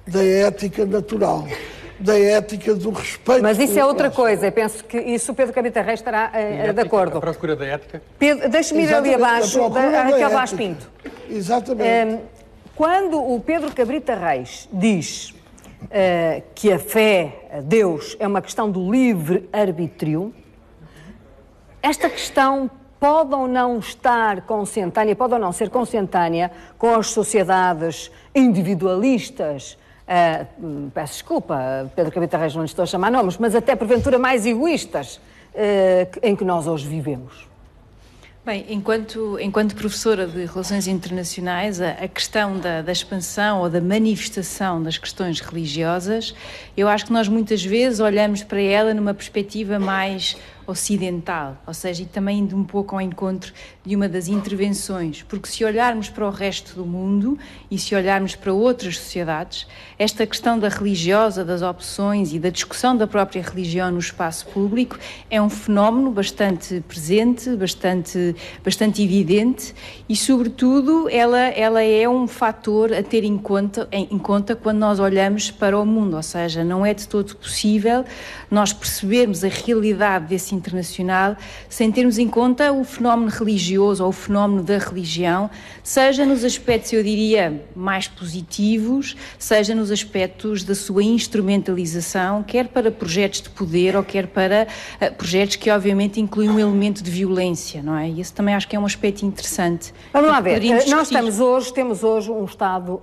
da ética natural, da ética do respeito. Mas isso é outra coisa. Eu penso que isso o Pedro Cabrita Reis estará de acordo. A procura da ética? Pedro, deixa-me ir ali abaixo, da Raquel Vaz Pinto. Exatamente. Quando o Pedro Cabrita Reis diz que a fé a Deus é uma questão do livre-arbítrio, esta questão pode ou não estar consentânea, pode ou não ser consentânea com as sociedades individualistas, peço desculpa, Pedro Cabrita Reis, não lhe estou a chamar nomes, mas até porventura mais egoístas em que nós hoje vivemos. Bem, enquanto professora de Relações Internacionais, a questão da expansão ou da manifestação das questões religiosas, eu acho que nós muitas vezes olhamos para ela numa perspectiva mais ocidental, ou seja, e também indo um pouco ao encontro de uma das intervenções, porque se olharmos para o resto do mundo e se olharmos para outras sociedades, esta questão da religiosa, das opções e da discussão da própria religião no espaço público é um fenómeno bastante presente, bastante evidente e, sobretudo, ela é um fator a ter em conta quando nós olhamos para o mundo, ou seja, não é de todo possível nós percebermos a realidade desse internacional sem termos em conta o fenómeno religioso ou o fenómeno da religião, seja nos aspectos, eu diria, mais positivos, seja nos aspectos da sua instrumentalização, quer para projetos de poder ou quer para projetos que obviamente incluem um elemento de violência, não é? E esse também acho que é um aspecto interessante. Vamos lá ver, nós temos hoje um Estado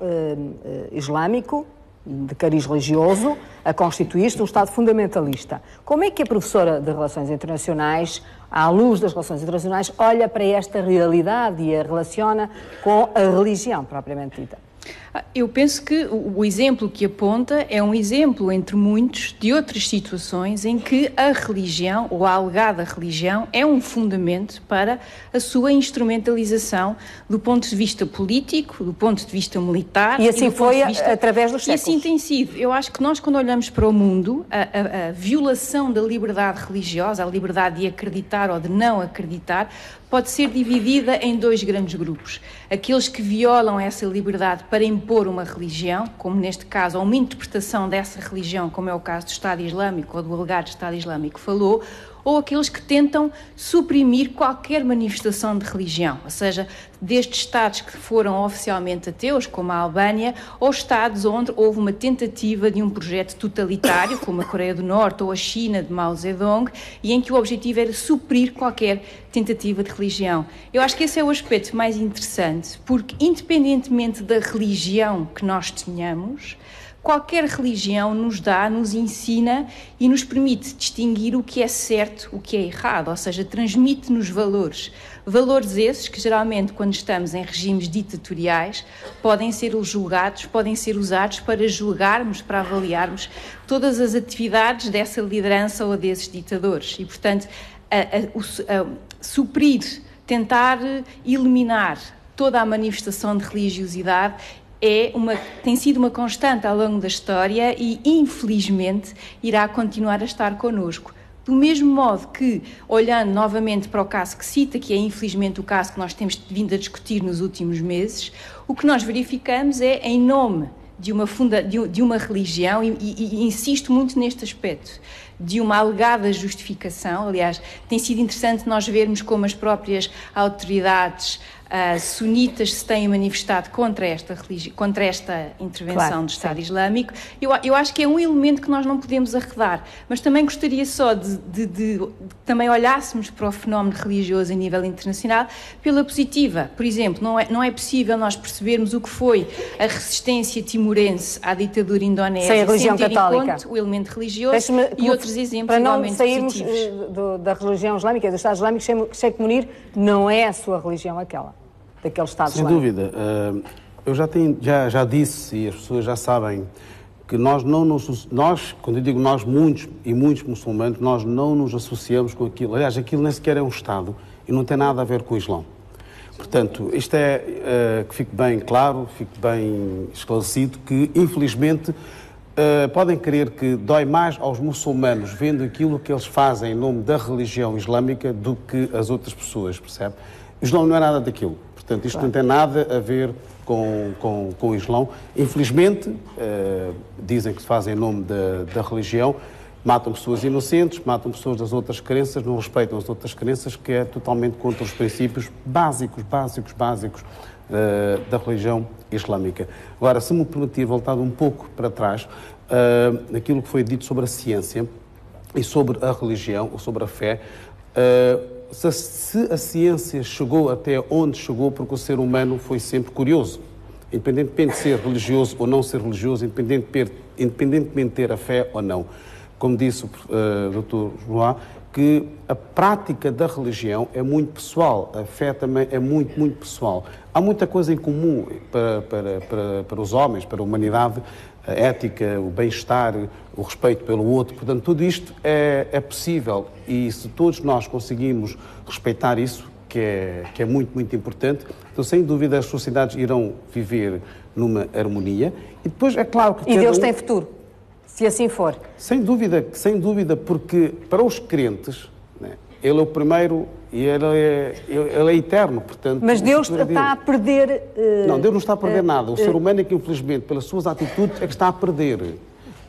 islâmico, de cariz religioso, a constituir-se um Estado fundamentalista. Como é que a professora de Relações Internacionais, à luz das Relações Internacionais, olha para esta realidade e a relaciona com a religião propriamente dita? Eu penso que o exemplo que aponta é um exemplo entre muitos de outras situações em que a religião, ou a alegada religião, é um fundamento para a sua instrumentalização do ponto de vista político, do ponto de vista militar. E assim foi através dos séculos. E assim tem sido. Eu acho que nós, quando olhamos para o mundo, a violação da liberdade religiosa, a liberdade de acreditar ou de não acreditar, pode ser dividida em dois grandes grupos. Aqueles que violam essa liberdade para impor uma religião, como neste caso, ou uma interpretação dessa religião, como é o caso do Estado Islâmico ou do alegado Estado Islâmico falou, ou aqueles que tentam suprimir qualquer manifestação de religião, ou seja, desde Estados que foram oficialmente ateus, como a Albânia, ou Estados onde houve uma tentativa de um projeto totalitário, como a Coreia do Norte ou a China de Mao Zedong, e em que o objetivo era suprir qualquer tentativa de religião. Eu acho que esse é o aspecto mais interessante, porque independentemente da religião que nós tenhamos, qualquer religião nos ensina e nos permite distinguir o que é certo, o que é errado, ou seja, transmite-nos valores. Valores esses que, geralmente, quando estamos em regimes ditatoriais, podem ser julgados, podem ser usados para julgarmos, para avaliarmos todas as atividades dessa liderança ou desses ditadores. E, portanto, suprir, tentar eliminar toda a manifestação de religiosidade tem sido uma constante ao longo da história e, infelizmente, irá continuar a estar connosco. Do mesmo modo que, olhando novamente para o caso que cita, que é infelizmente o caso que nós temos vindo a discutir nos últimos meses, o que nós verificamos é, em nome de uma religião, e insisto muito neste aspecto, de uma alegada justificação. Aliás, tem sido interessante nós vermos como as próprias autoridades sunitas se têm manifestado contra esta intervenção do Estado Islâmico. Eu acho que é um elemento que nós não podemos arredar, mas também gostaria só de também olhássemos para o fenómeno religioso a nível internacional pela positiva. Por exemplo, não é possível nós percebermos o que foi a resistência timorense à ditadura indonésia sem ter católica em conta o elemento religioso e outros exemplos igualmente positivos. Para não sairmos da religião islâmica, do Estado Islâmico, Sheikh Munir não é a sua religião aquela, daquele Estado Islâmico. Sem dúvida. Eu já disse, e as pessoas já sabem, que nós, quando eu digo nós, muitos muçulmanos, nós não nos associamos com aquilo. Aliás, aquilo nem sequer é um Estado e não tem nada a ver com o Islão. Portanto, isto é que fique bem claro, fique bem esclarecido, que infelizmente podem crer que dói mais aos muçulmanos vendo aquilo que eles fazem em nome da religião islâmica do que as outras pessoas, percebe? O Islão não é nada daquilo. Portanto, isto não tem nada a ver com o Islão. Infelizmente, dizem que se fazem em nome da religião, matam pessoas inocentes, matam pessoas das outras crenças, não respeitam as outras crenças, que é totalmente contra os princípios básicos da religião islâmica. Agora, se me permitir voltar um pouco para trás, aquilo que foi dito sobre a ciência e sobre a religião, ou sobre a fé, se a ciência chegou até onde chegou, porque o ser humano foi sempre curioso, independentemente de ser religioso ou não ser religioso, independentemente de ter a fé ou não. Como disse o Dr. João, que a prática da religião é muito pessoal, a fé também é muito, muito pessoal. Há muita coisa em comum para os homens, para a humanidade, a ética, o bem-estar, o respeito pelo outro. Portanto, tudo isto é possível e se todos nós conseguimos respeitar isso, que é muito, muito importante, então, sem dúvida, as sociedades irão viver numa harmonia. E depois, é claro que... E Deus tem futuro, se assim for. Sem dúvida, porque para os crentes, né, Ele é o primeiro e Ele é eterno, portanto... Mas Deus está a perder... Não, Deus não está a perder nada. O ser humano é que, infelizmente, pelas suas atitudes, é que está a perder.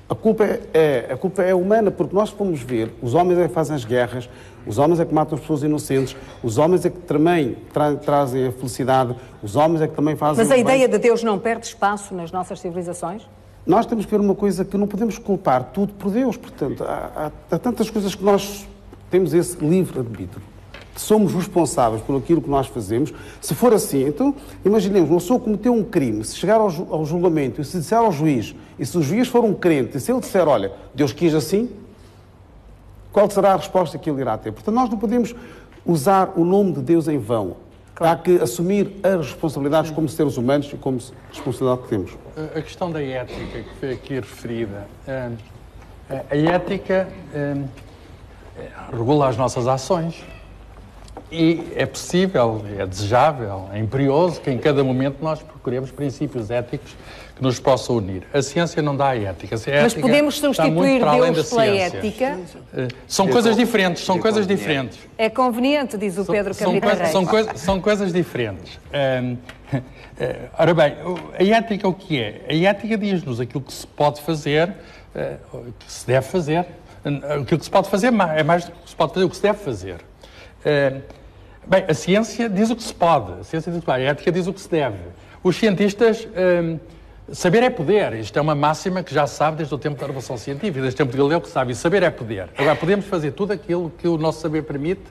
A culpa é humana, porque nós fomos ver, os homens é que fazem as guerras, os homens é que matam as pessoas inocentes, os homens é que também trazem a felicidade, os homens é que também fazem... Mas a ideia de Deus não perde espaço nas nossas civilizações? Nós temos que ver uma coisa que não podemos culpar tudo por Deus. Portanto, há tantas coisas que nós temos esse livre-arbítrio. Somos responsáveis por aquilo que nós fazemos. Se for assim, então, imaginemos, uma pessoa cometeu um crime, se chegar ao julgamento e se disser ao juiz, e se o juiz for um crente, e se ele disser, olha, Deus quis assim, qual será a resposta que ele irá ter? Portanto, nós não podemos usar o nome de Deus em vão. Claro. Há que assumir as responsabilidades como seres humanos e como responsabilidade que temos. A questão da ética que foi aqui referida, a ética regula as nossas ações e é possível, é desejável, é imperioso que em cada momento nós procuremos princípios éticos que nos possam unir. A ciência não dá a ética. Mas podemos substituir Deus pela ética? São coisas diferentes, É conveniente, diz o Pedro Cabrita Reis. São coisas diferentes. Ora bem, a ética o que é? A ética diz-nos aquilo que se pode fazer, que se deve fazer. Aquilo que se pode fazer é mais do que se pode fazer, o que se deve fazer. Bem, a ciência diz o que se pode, a ética diz o que se deve. Os cientistas, saber é poder. Isto é uma máxima que já se sabe desde o tempo da Revolução Científica, desde o tempo de Galileu que sabe, e saber é poder. Agora, podemos fazer tudo aquilo que o nosso saber permite?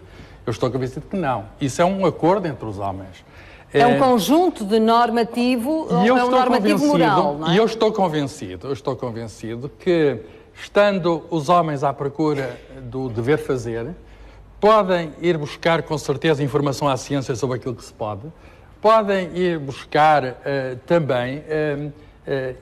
Eu estou convencido que não. Isso é um acordo entre os homens. É um conjunto de normativo, ou é um normativo moral, não é? E eu estou convencido que, estando os homens à procura do dever fazer, podem ir buscar com certeza informação à ciência sobre aquilo que se pode, podem ir buscar também,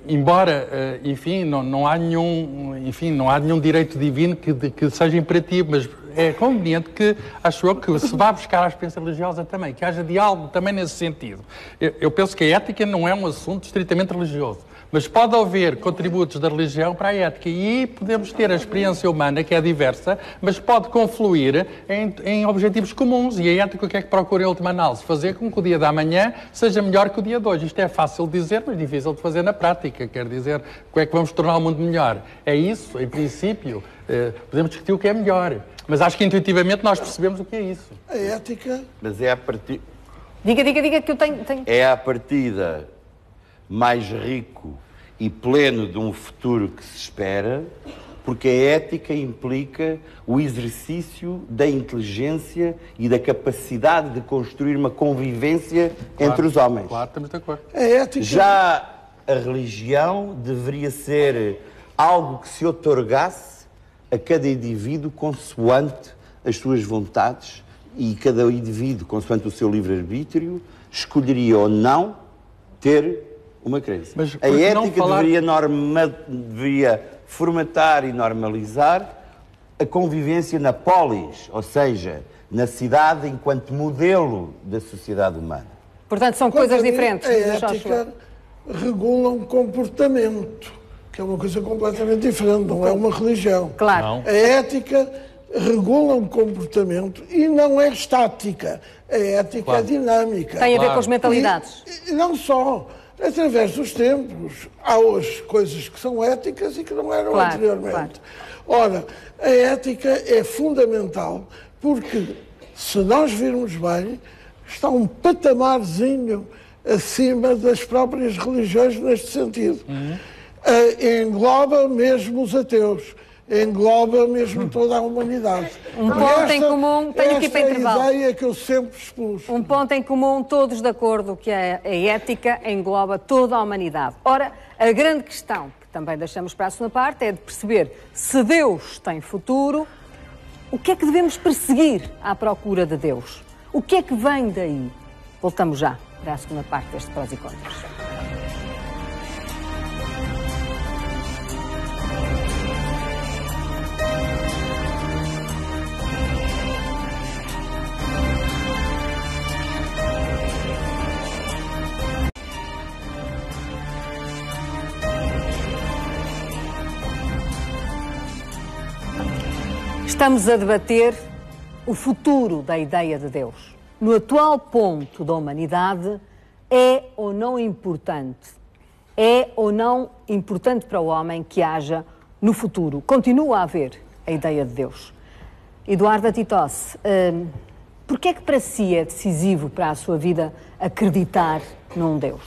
embora, enfim, não há nenhum direito divino que seja imperativo, mas é conveniente que, acho eu, que se vá buscar a experiência religiosa também, que haja diálogo também nesse sentido. Eu penso que a ética não é um assunto estritamente religioso, mas pode haver contributos da religião para a ética e podemos ter a experiência humana, que é diversa, mas pode confluir em objetivos comuns. E a ética o que é que procura em última análise? Fazer com que o dia da manhã seja melhor que o dia de hoje. Isto é fácil de dizer, mas difícil de fazer na prática. Quer dizer, como é que vamos tornar o mundo melhor? É isso, em princípio, podemos discutir o que é melhor. Mas acho que intuitivamente nós percebemos o que é isso. A ética... Mas é a partir... Diga que eu tenho... É a partida mais rico e pleno de um futuro que se espera, porque a ética implica o exercício da inteligência e da capacidade de construir uma convivência entre os homens. Claro, estamos de acordo. A ética... Já a religião deveria ser algo que se outorgasse a cada indivíduo consoante as suas vontades, e cada indivíduo, consoante o seu livre-arbítrio, escolheria ou não ter uma crença. Mas a ética deveria formatar e normalizar a convivência na polis, ou seja, na cidade enquanto modelo da sociedade humana. Portanto, são coisas diferentes. A ética regula um comportamento, que é uma coisa completamente diferente, não é uma religião. Claro. Não. A ética regula um comportamento e não é estática. A ética é dinâmica. Tem a ver com as mentalidades. E não só. Através dos tempos, há hoje coisas que são éticas e que não eram anteriormente. Claro. Ora, a ética é fundamental porque, se nós virmos bem, está um patamarzinho acima das próprias religiões neste sentido. Engloba mesmo os ateus. Engloba mesmo toda a humanidade. Um ponto em comum, tenho que ir para intervalo. Esta é a ideia que eu sempre expus. Um ponto em comum, todos de acordo, que a ética engloba toda a humanidade. Ora, a grande questão, que também deixamos para a segunda parte, é de perceber se Deus tem futuro, o que é que devemos perseguir à procura de Deus? O que é que vem daí? Voltamos já para a segunda parte deste Prós e Contras. Estamos a debater o futuro da ideia de Deus. No atual ponto da humanidade, é ou não importante? É ou não importante para o homem que haja no futuro? Continua a haver a ideia de Deus. Eduardo Titosse, por que é que para si é decisivo para a sua vida acreditar num Deus?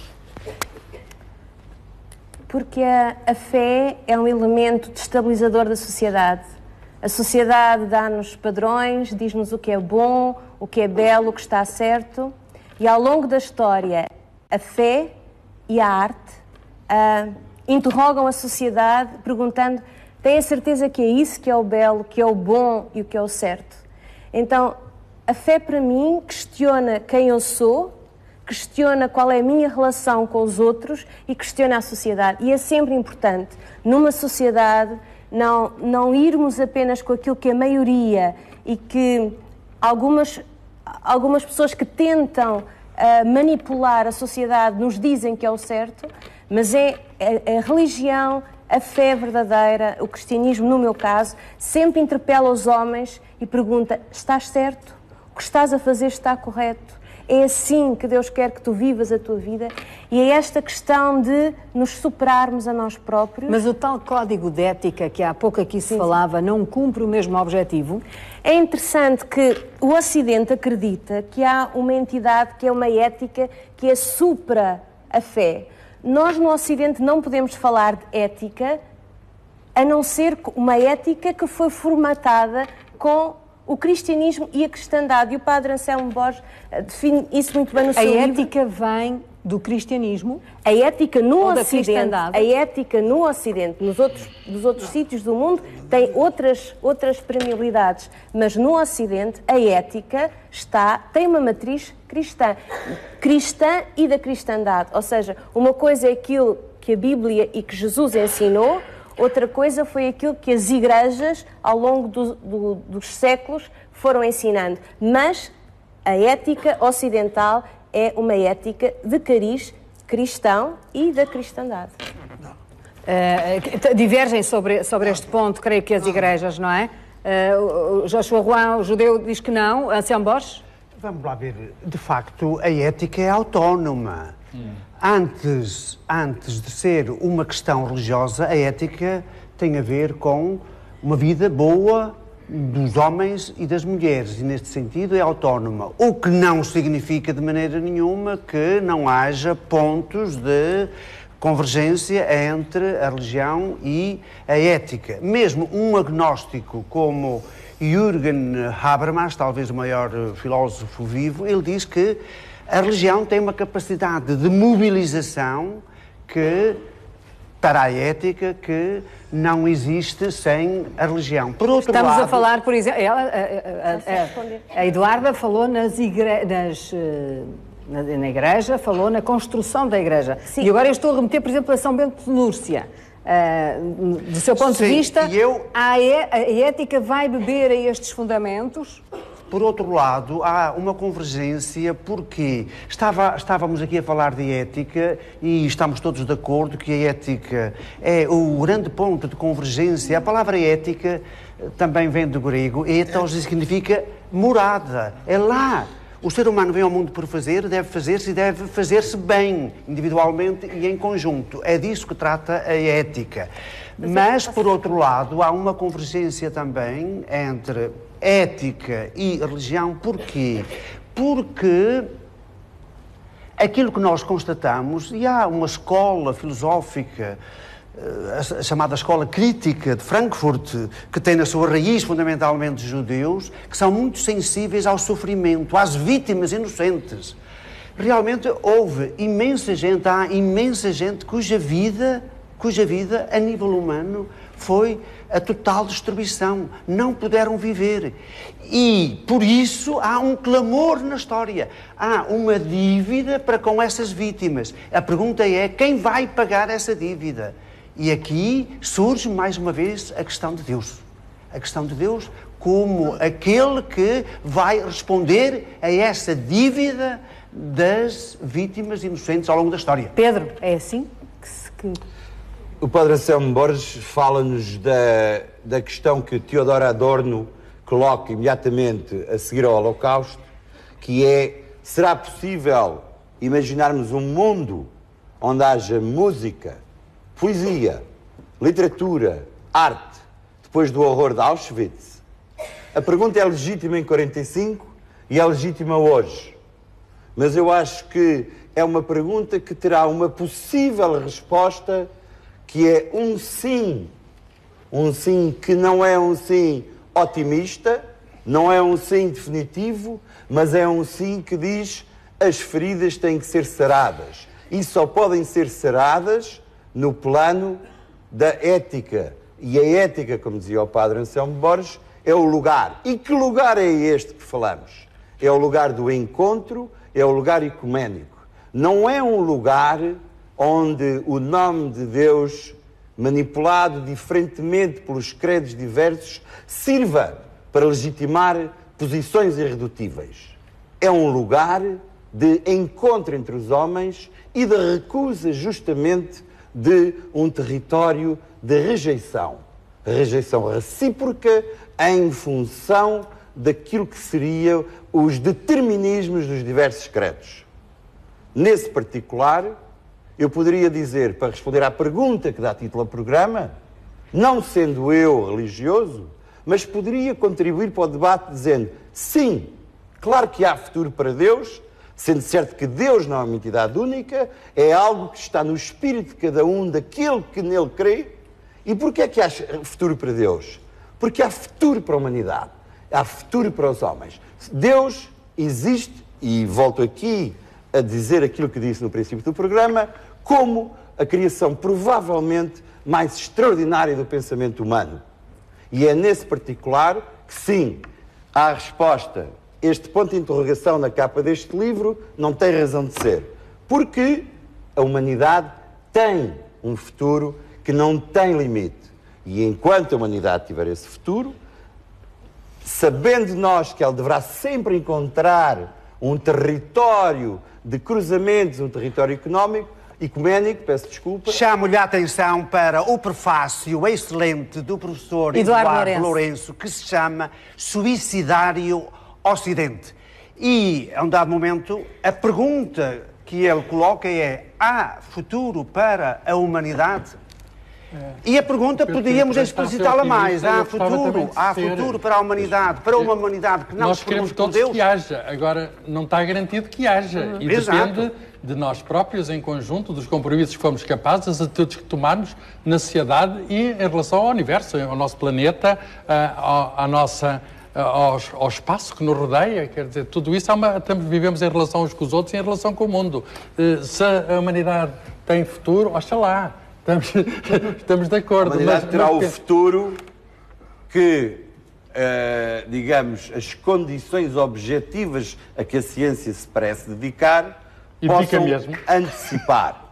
Porque a fé é um elemento destabilizador da sociedade. A sociedade dá-nos padrões, diz-nos o que é bom, o que é belo, o que está certo. E ao longo da história, a fé e a arte interrogam a sociedade perguntando: tem a certeza que é isso que é o belo, que é o bom e o que é o certo? Então, a fé para mim questiona quem eu sou, questiona qual é a minha relação com os outros e questiona a sociedade. E é sempre importante, numa sociedade, não irmos apenas com aquilo que a maioria e que algumas pessoas que tentam manipular a sociedade nos dizem que é o certo, mas é a religião, a fé verdadeira, o cristianismo, no meu caso, sempre interpela os homens e pergunta: estás certo? O que estás a fazer está correto? é assim que Deus quer que tu vivas a tua vida, e é esta questão de nos superarmos a nós próprios. Mas o tal código de ética que há pouco aqui se falava não cumpre o mesmo objetivo? É interessante que o Ocidente acredita que há uma entidade que é uma ética que é supra a fé. Nós no Ocidente não podemos falar de ética a não ser uma ética que foi formatada com o cristianismo e a cristandade. E o padre Anselmo Borges define isso muito bem no seu livro. A ética vem do cristianismo? A ética no Ocidente, a ética no Ocidente, nos outros sítios do mundo, tem outras premialidades, mas no Ocidente a ética tem uma matriz cristã e da cristandade. Ou seja, uma coisa é aquilo que a Bíblia e que Jesus ensinou, outra coisa foi aquilo que as igrejas, ao longo dos séculos, foram ensinando. Mas a ética ocidental é uma ética de cariz cristão e da cristandade. Divergem sobre este ponto, creio que as igrejas, não é? Joshua Juan, o judeu, diz que não. Anselmo Borges? Vamos lá ver. De facto, a ética é autónoma. Antes de ser uma questão religiosa, a ética tem a ver com uma vida boa dos homens e das mulheres, e neste sentido é autónoma. O que não significa de maneira nenhuma que não haja pontos de convergência entre a religião e a ética. Mesmo um agnóstico como Jürgen Habermas, talvez o maior filósofo vivo, ele diz que a religião tem uma capacidade de mobilização para a ética que não existe sem a religião. Por outro lado... Estamos a falar, por exemplo... A Eduarda falou na igreja, falou na construção da igreja. Sim. E agora eu estou a remeter, por exemplo, a São Bento de Núrcia. Do seu ponto de vista, a ética vai beber a estes fundamentos? Por outro lado, há uma convergência porque estávamos aqui a falar de ética e estamos todos de acordo que a ética é o grande ponto de convergência. A palavra ética também vem do grego, ethos significa morada, é lá. O ser humano vem ao mundo por fazer, deve fazer-se e deve fazer-se bem, individualmente e em conjunto. É disso que trata a ética. Mas, por outro lado, há uma convergência também entre ética e religião. Porquê? Porque aquilo que nós constatamos, e há uma escola filosófica, a chamada escola crítica de Frankfurt, que tem na sua raiz fundamentalmente judeus, que são muito sensíveis ao sofrimento, às vítimas inocentes. Realmente há imensa gente cuja vida, a nível humano, foi a total destruição. Não puderam viver. E, por isso, há um clamor na história. Há uma dívida para com essas vítimas. A pergunta é, quem vai pagar essa dívida? E aqui surge, mais uma vez, a questão de Deus. A questão de Deus como aquele que vai responder a essa dívida das vítimas inocentes ao longo da história. Pedro, é assim que... O padre Anselmo Borges fala-nos da questão que Theodor Adorno coloca imediatamente a seguir ao Holocausto, que é, será possível imaginarmos um mundo onde haja música, poesia, literatura, arte, depois do horror de Auschwitz? A pergunta é legítima em 45 e é legítima hoje. Mas eu acho que é uma pergunta que terá uma possível resposta, que é um sim que não é um sim otimista, não é um sim definitivo, mas é um sim que diz as feridas têm que ser saradas. E só podem ser saradas no plano da ética. E a ética, como dizia o padre Anselmo Borges, é o lugar. E que lugar é este que falamos? É o lugar do encontro, é o lugar ecuménico. Não é um lugar onde o nome de Deus, manipulado diferentemente pelos credos diversos, sirva para legitimar posições irredutíveis. É um lugar de encontro entre os homens e de recusa, justamente, de um território de rejeição. Rejeição recíproca em função daquilo que seriam os determinismos dos diversos credos. Nesse particular, eu poderia dizer, para responder à pergunta que dá título ao programa, não sendo eu religioso, mas poderia contribuir para o debate dizendo, sim, claro que há futuro para Deus, sendo certo que Deus não é uma entidade única, é algo que está no espírito de cada um daquele que nele crê. E porquê é que há futuro para Deus? Porque há futuro para a humanidade, há futuro para os homens. Deus existe, e volto aqui a dizer aquilo que disse no princípio do programa, como a criação provavelmente mais extraordinária do pensamento humano. E é nesse particular que sim, há a resposta. Este ponto de interrogação na capa deste livro não tem razão de ser. Porque a humanidade tem um futuro que não tem limite. E enquanto a humanidade tiver esse futuro, sabendo nós que ela deverá sempre encontrar um território de cruzamentos, um território ecuménico, peço desculpa. Chamo-lhe a atenção para o prefácio excelente do professor Eduardo Lourenço, que se chama Suicidário Ocidente. E, a um dado momento, a pergunta que ele coloca é: há futuro para a humanidade? E a pergunta podíamos explicitá-la mais. Há futuro para a humanidade, para uma humanidade que não nós se queremos pergunta todos Deus. que haja, agora não está garantido que haja. E depende de nós próprios, em conjunto, dos compromissos que fomos capazes, das atitudes que tomarmos na sociedade e em relação ao universo, ao nosso planeta, ao espaço que nos rodeia. Quer dizer, tudo isso vivemos em relação uns com os outros e em relação com o mundo. Se a humanidade tem futuro, oxalá. Estamos de acordo. A humanidade terá o futuro que, digamos, as condições objetivas a que a ciência se parece dedicar possam antecipar.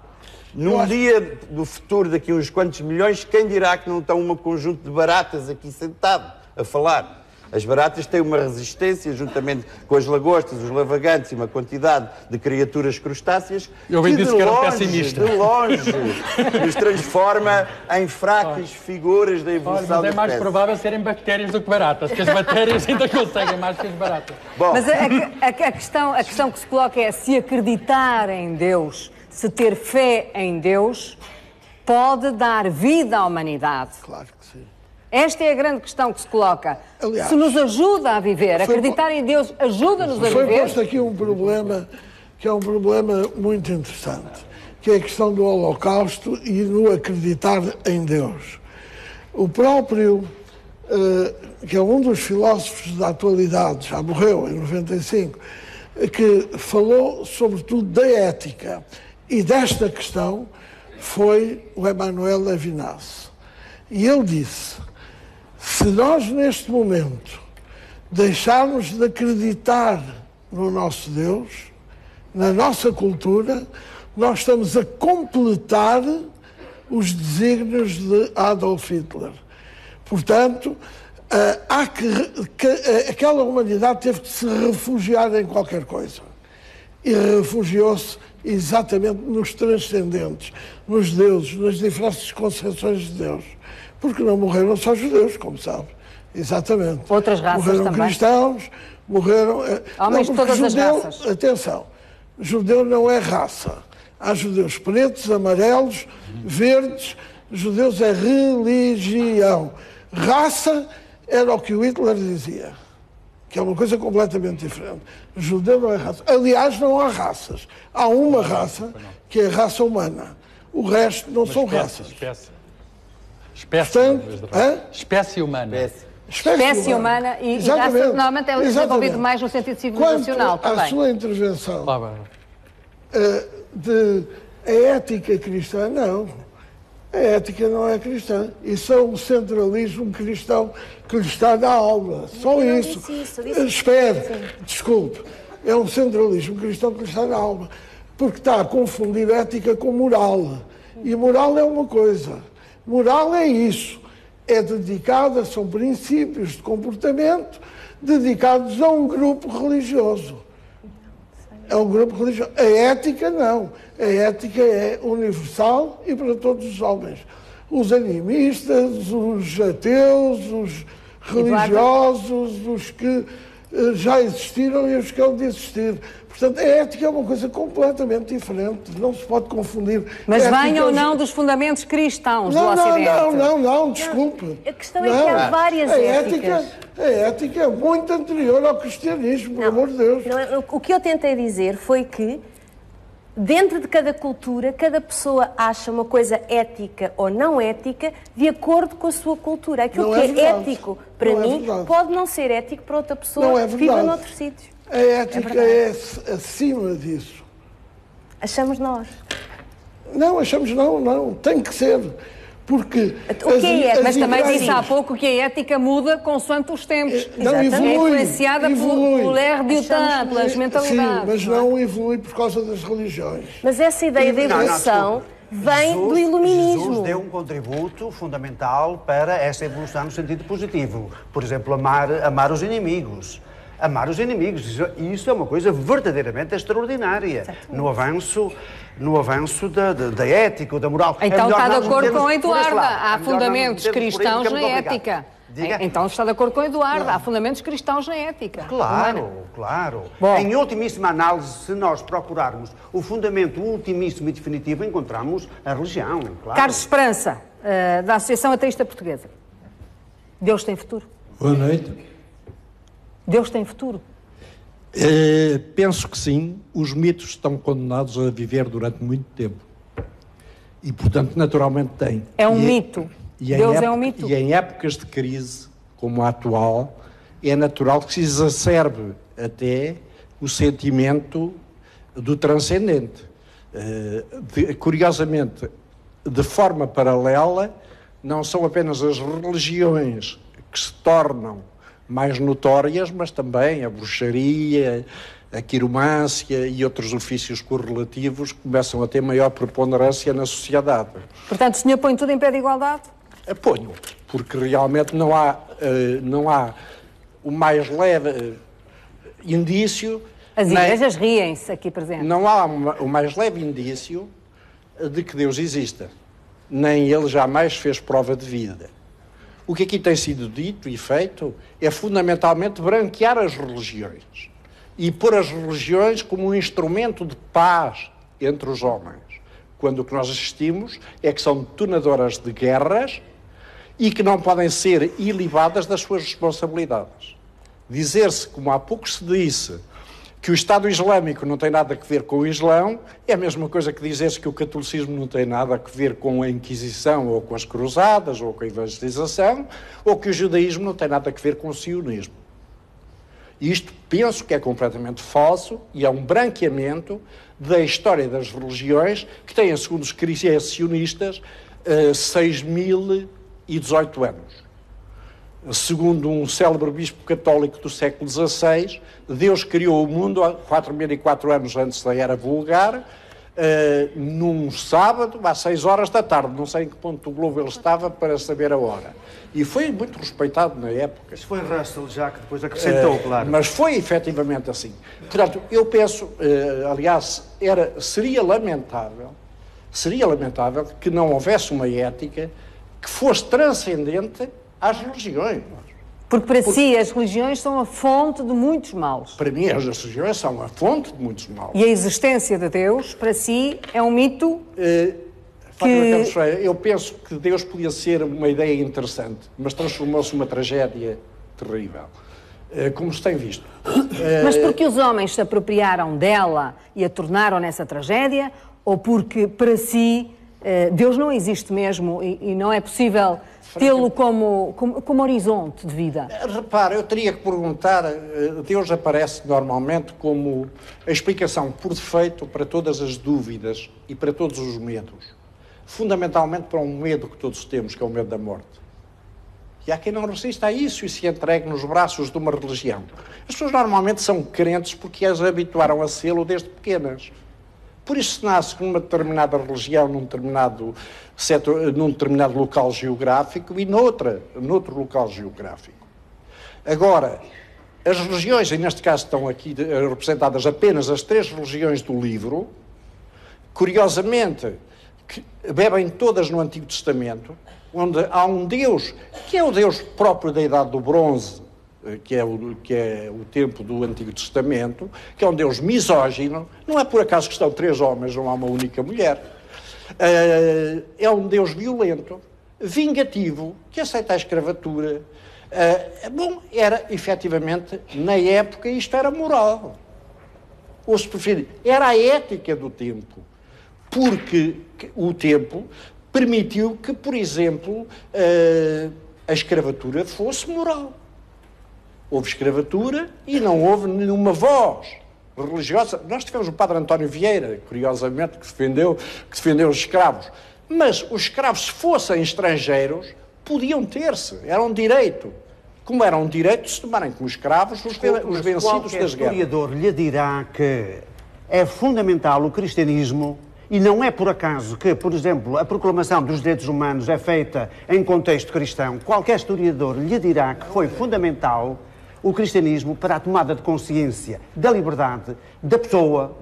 Num dia do futuro, daqui a uns quantos milhões, quem dirá que não está um conjunto de baratas aqui sentado a falar? As baratas têm uma resistência, juntamente com as lagostas, os lavagantes e uma quantidade de criaturas crustáceas que de longe nos transforma em fracas figuras da evolução da espécie. Mas é mais provável serem bactérias do que baratas, porque as bactérias ainda conseguem mais que as baratas. Bom. Mas a questão que se coloca é: se acreditar em Deus, se ter fé em Deus, pode dar vida à humanidade. Claro que sim. Esta é a grande questão que se coloca. Aliás, se nos ajuda a viver, acreditar em Deus ajuda-nos a viver. Foi posto aqui um problema que é um problema muito interessante, que é a questão do Holocausto e no acreditar em Deus. O próprio, que é um dos filósofos da atualidade, já morreu em 95, que falou sobretudo da ética e desta questão, foi o Emmanuel Levinas. E ele disse: se nós, neste momento, deixarmos de acreditar no nosso Deus, na nossa cultura, nós estamos a completar os desígnios de Adolf Hitler. Portanto, aquela humanidade teve de se refugiar em qualquer coisa. E refugiou-se exatamente nos transcendentes, nos deuses, nas diferentes concepções de Deus. Porque não morreram só judeus, como sabe. Exatamente. Outras raças morreram também. Cristãos, morreram... Homens de todas as raças. Atenção, judeu não é raça. Há judeus pretos, amarelos, verdes. Judeus é religião. Raça era o que o Hitler dizia, que é uma coisa completamente diferente. Judeu não é raça. Aliás, não há raças. Há uma raça, que é a raça humana. O resto não são raças. Espécie humana. Espécie humana e raça, normalmente é desenvolvido mais no sentido civilizacional também. A sua intervenção a ética cristã, não. A ética não é cristã. Isso é um centralismo cristão que lhe está na alma. Só isso. Espere, desculpe. É um centralismo cristão que lhe está na alma. Porque está a confundir ética com moral. E moral é uma coisa. Moral é isso. É dedicada, são princípios de comportamento dedicados a um grupo religioso. É um grupo religioso. A ética não. A ética é universal e para todos os homens. Os animistas, os ateus, religiosos, os que já existiram e os que hão de existir. Portanto, a ética é uma coisa completamente diferente, não se pode confundir. Mas vem ou não dos fundamentos cristãos do Ocidente? Não, desculpe. A questão é que há várias éticas. A ética é muito anterior ao cristianismo, pelo amor de Deus. O que eu tentei dizer foi que, dentro de cada cultura, cada pessoa acha uma coisa ética ou não ética de acordo com a sua cultura. Aquilo que é ético para mim pode não ser ético para outra pessoa que viva noutro sítio. A ética é acima disso. Achamos nós. Não, achamos não. Tem que ser. Porque o que é ética? Mas também disse há pouco que a ética muda consoante os tempos. Não evolui. É influenciada pelo l'air du temps, pelas mentalidades. Sim, mas não evolui por causa das religiões. Mas essa ideia da evolução vem do iluminismo. Jesus deu um contributo fundamental para essa evolução no sentido positivo. Por exemplo, amar os inimigos. Amar os inimigos, isso é uma coisa verdadeiramente extraordinária no avanço da ética, da moral. Então está de acordo com Eduardo, há fundamentos cristãos na ética. Então está de acordo com Eduardo, há fundamentos cristãos na ética. Claro. Bom. Em ultimíssima análise, se nós procurarmos o fundamento ultimíssimo e definitivo, encontramos a religião, claro. Carlos Esperança, da Associação Ateísta Portuguesa. Deus tem futuro? Boa noite. Deus tem futuro? Penso que sim. Os mitos estão condenados a viver durante muito tempo. E, portanto, naturalmente têm. É um mito. Deus é um mito. E em épocas de crise, como a atual, é natural que se exacerbe até o sentimento do transcendente. Curiosamente, de forma paralela, não são apenas as religiões que se tornam mais notórias, mas também a bruxaria, a quiromância e outros ofícios correlativos que começam a ter maior preponderância na sociedade. Portanto, o senhor põe tudo em pé de igualdade? Ponho, porque realmente não há o mais leve indício... As igrejas riem-se aqui presentes. Não há o mais leve indício de que Deus exista. Nem ele jamais fez prova de vida. O que aqui tem sido dito e feito é fundamentalmente branquear as religiões e pôr as religiões como um instrumento de paz entre os homens, quando o que nós assistimos é que são detonadoras de guerras e que não podem ser ilibadas das suas responsabilidades. Dizer-se, como há pouco se disse, que o Estado Islâmico não tem nada a ver com o Islão, é a mesma coisa que dizer-se que o catolicismo não tem nada a ver com a Inquisição ou com as Cruzadas ou com a evangelização, ou que o judaísmo não tem nada a ver com o sionismo. Isto penso que é completamente falso e é um branqueamento da história das religiões que tem, segundo os criacionistas, 6.018 anos. Segundo um célebre bispo católico do século XVI, Deus criou o mundo há 4.004 anos antes da Era Vulgar, num sábado, às 6 horas da tarde. Não sei em que ponto do globo ele estava para saber a hora. E foi muito respeitado na época. Isso foi Russell já, que depois acrescentou, claro. Mas foi efetivamente assim. Portanto, eu penso, aliás, seria lamentável que não houvesse uma ética que fosse transcendente às religiões. Porque para si as religiões são a fonte de muitos males. Para mim as religiões são a fonte de muitos males. E a existência de Deus, para si, é um mito eu penso que Deus podia ser uma ideia interessante, mas transformou-se numa tragédia terrível, como se tem visto. Mas porque os homens se apropriaram dela e a tornaram nessa tragédia, ou porque para si Deus não existe mesmo e não é possível tê-lo como horizonte de vida? Repara, eu teria que perguntar, Deus aparece normalmente como a explicação por defeito para todas as dúvidas e para todos os medos. Fundamentalmente para um medo que todos temos, que é o medo da morte. E há quem não resista a isso e se entregue nos braços de uma religião. As pessoas normalmente são crentes porque as habituaram a sê-lo desde pequenas. Por isso se nasce numa determinada religião, num determinado local geográfico e noutro local geográfico. Agora, as religiões, e neste caso estão aqui representadas apenas as 3 religiões do livro, curiosamente, que bebem todas no Antigo Testamento, onde há um Deus, que é o Deus próprio da Idade do Bronze, que é o tempo do Antigo Testamento, que é um Deus misógino. Não é por acaso que estão 3 homens, não há uma única mulher. É um Deus violento, vingativo, que aceita a escravatura. Era efetivamente, na época, isto era moral. Ou se preferir, era a ética do tempo. Porque o tempo permitiu que, por exemplo, a escravatura fosse moral. Houve escravatura e não houve nenhuma voz religiosa. Nós tivemos o padre António Vieira, curiosamente, que defendeu os escravos. Mas os escravos, se fossem estrangeiros, podiam ter-se, era um direito. Como era um direito de se tomarem como escravos os vencidos das guerras. O historiador lhe dirá que é fundamental o cristianismo, e não é por acaso que, por exemplo, a proclamação dos direitos humanos é feita em contexto cristão. Qualquer historiador lhe dirá que foi fundamental o cristianismo para a tomada de consciência da liberdade da pessoa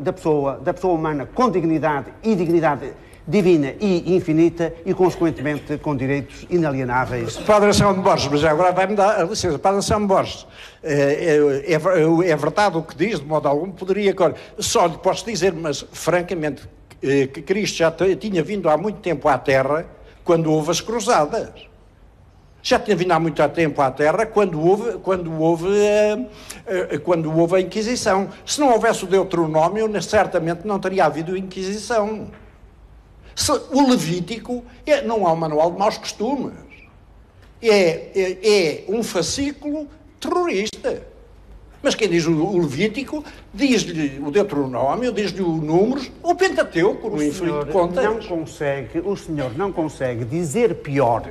humana com dignidade e dignidade divina e infinita e, consequentemente, com direitos inalienáveis. Padre Anselmo Borges, mas agora vai-me dar a licença. Padre Anselmo Borges, é verdade o que diz, de modo algum, poderia agora... Só lhe posso dizer, mas, francamente, que Cristo já tinha vindo há muito tempo à Terra quando houve as cruzadas. Já tinha vindo há muito tempo à Terra quando houve a Inquisição. Se não houvesse o Deuteronômio, certamente não teria havido Inquisição. O Levítico não há um manual de maus costumes. É um fascículo terrorista. Mas quem diz o Levítico, diz-lhe o Deuteronômio, diz-lhe o Números, o Pentateuco, no infinito de contas. O senhor não consegue dizer pior,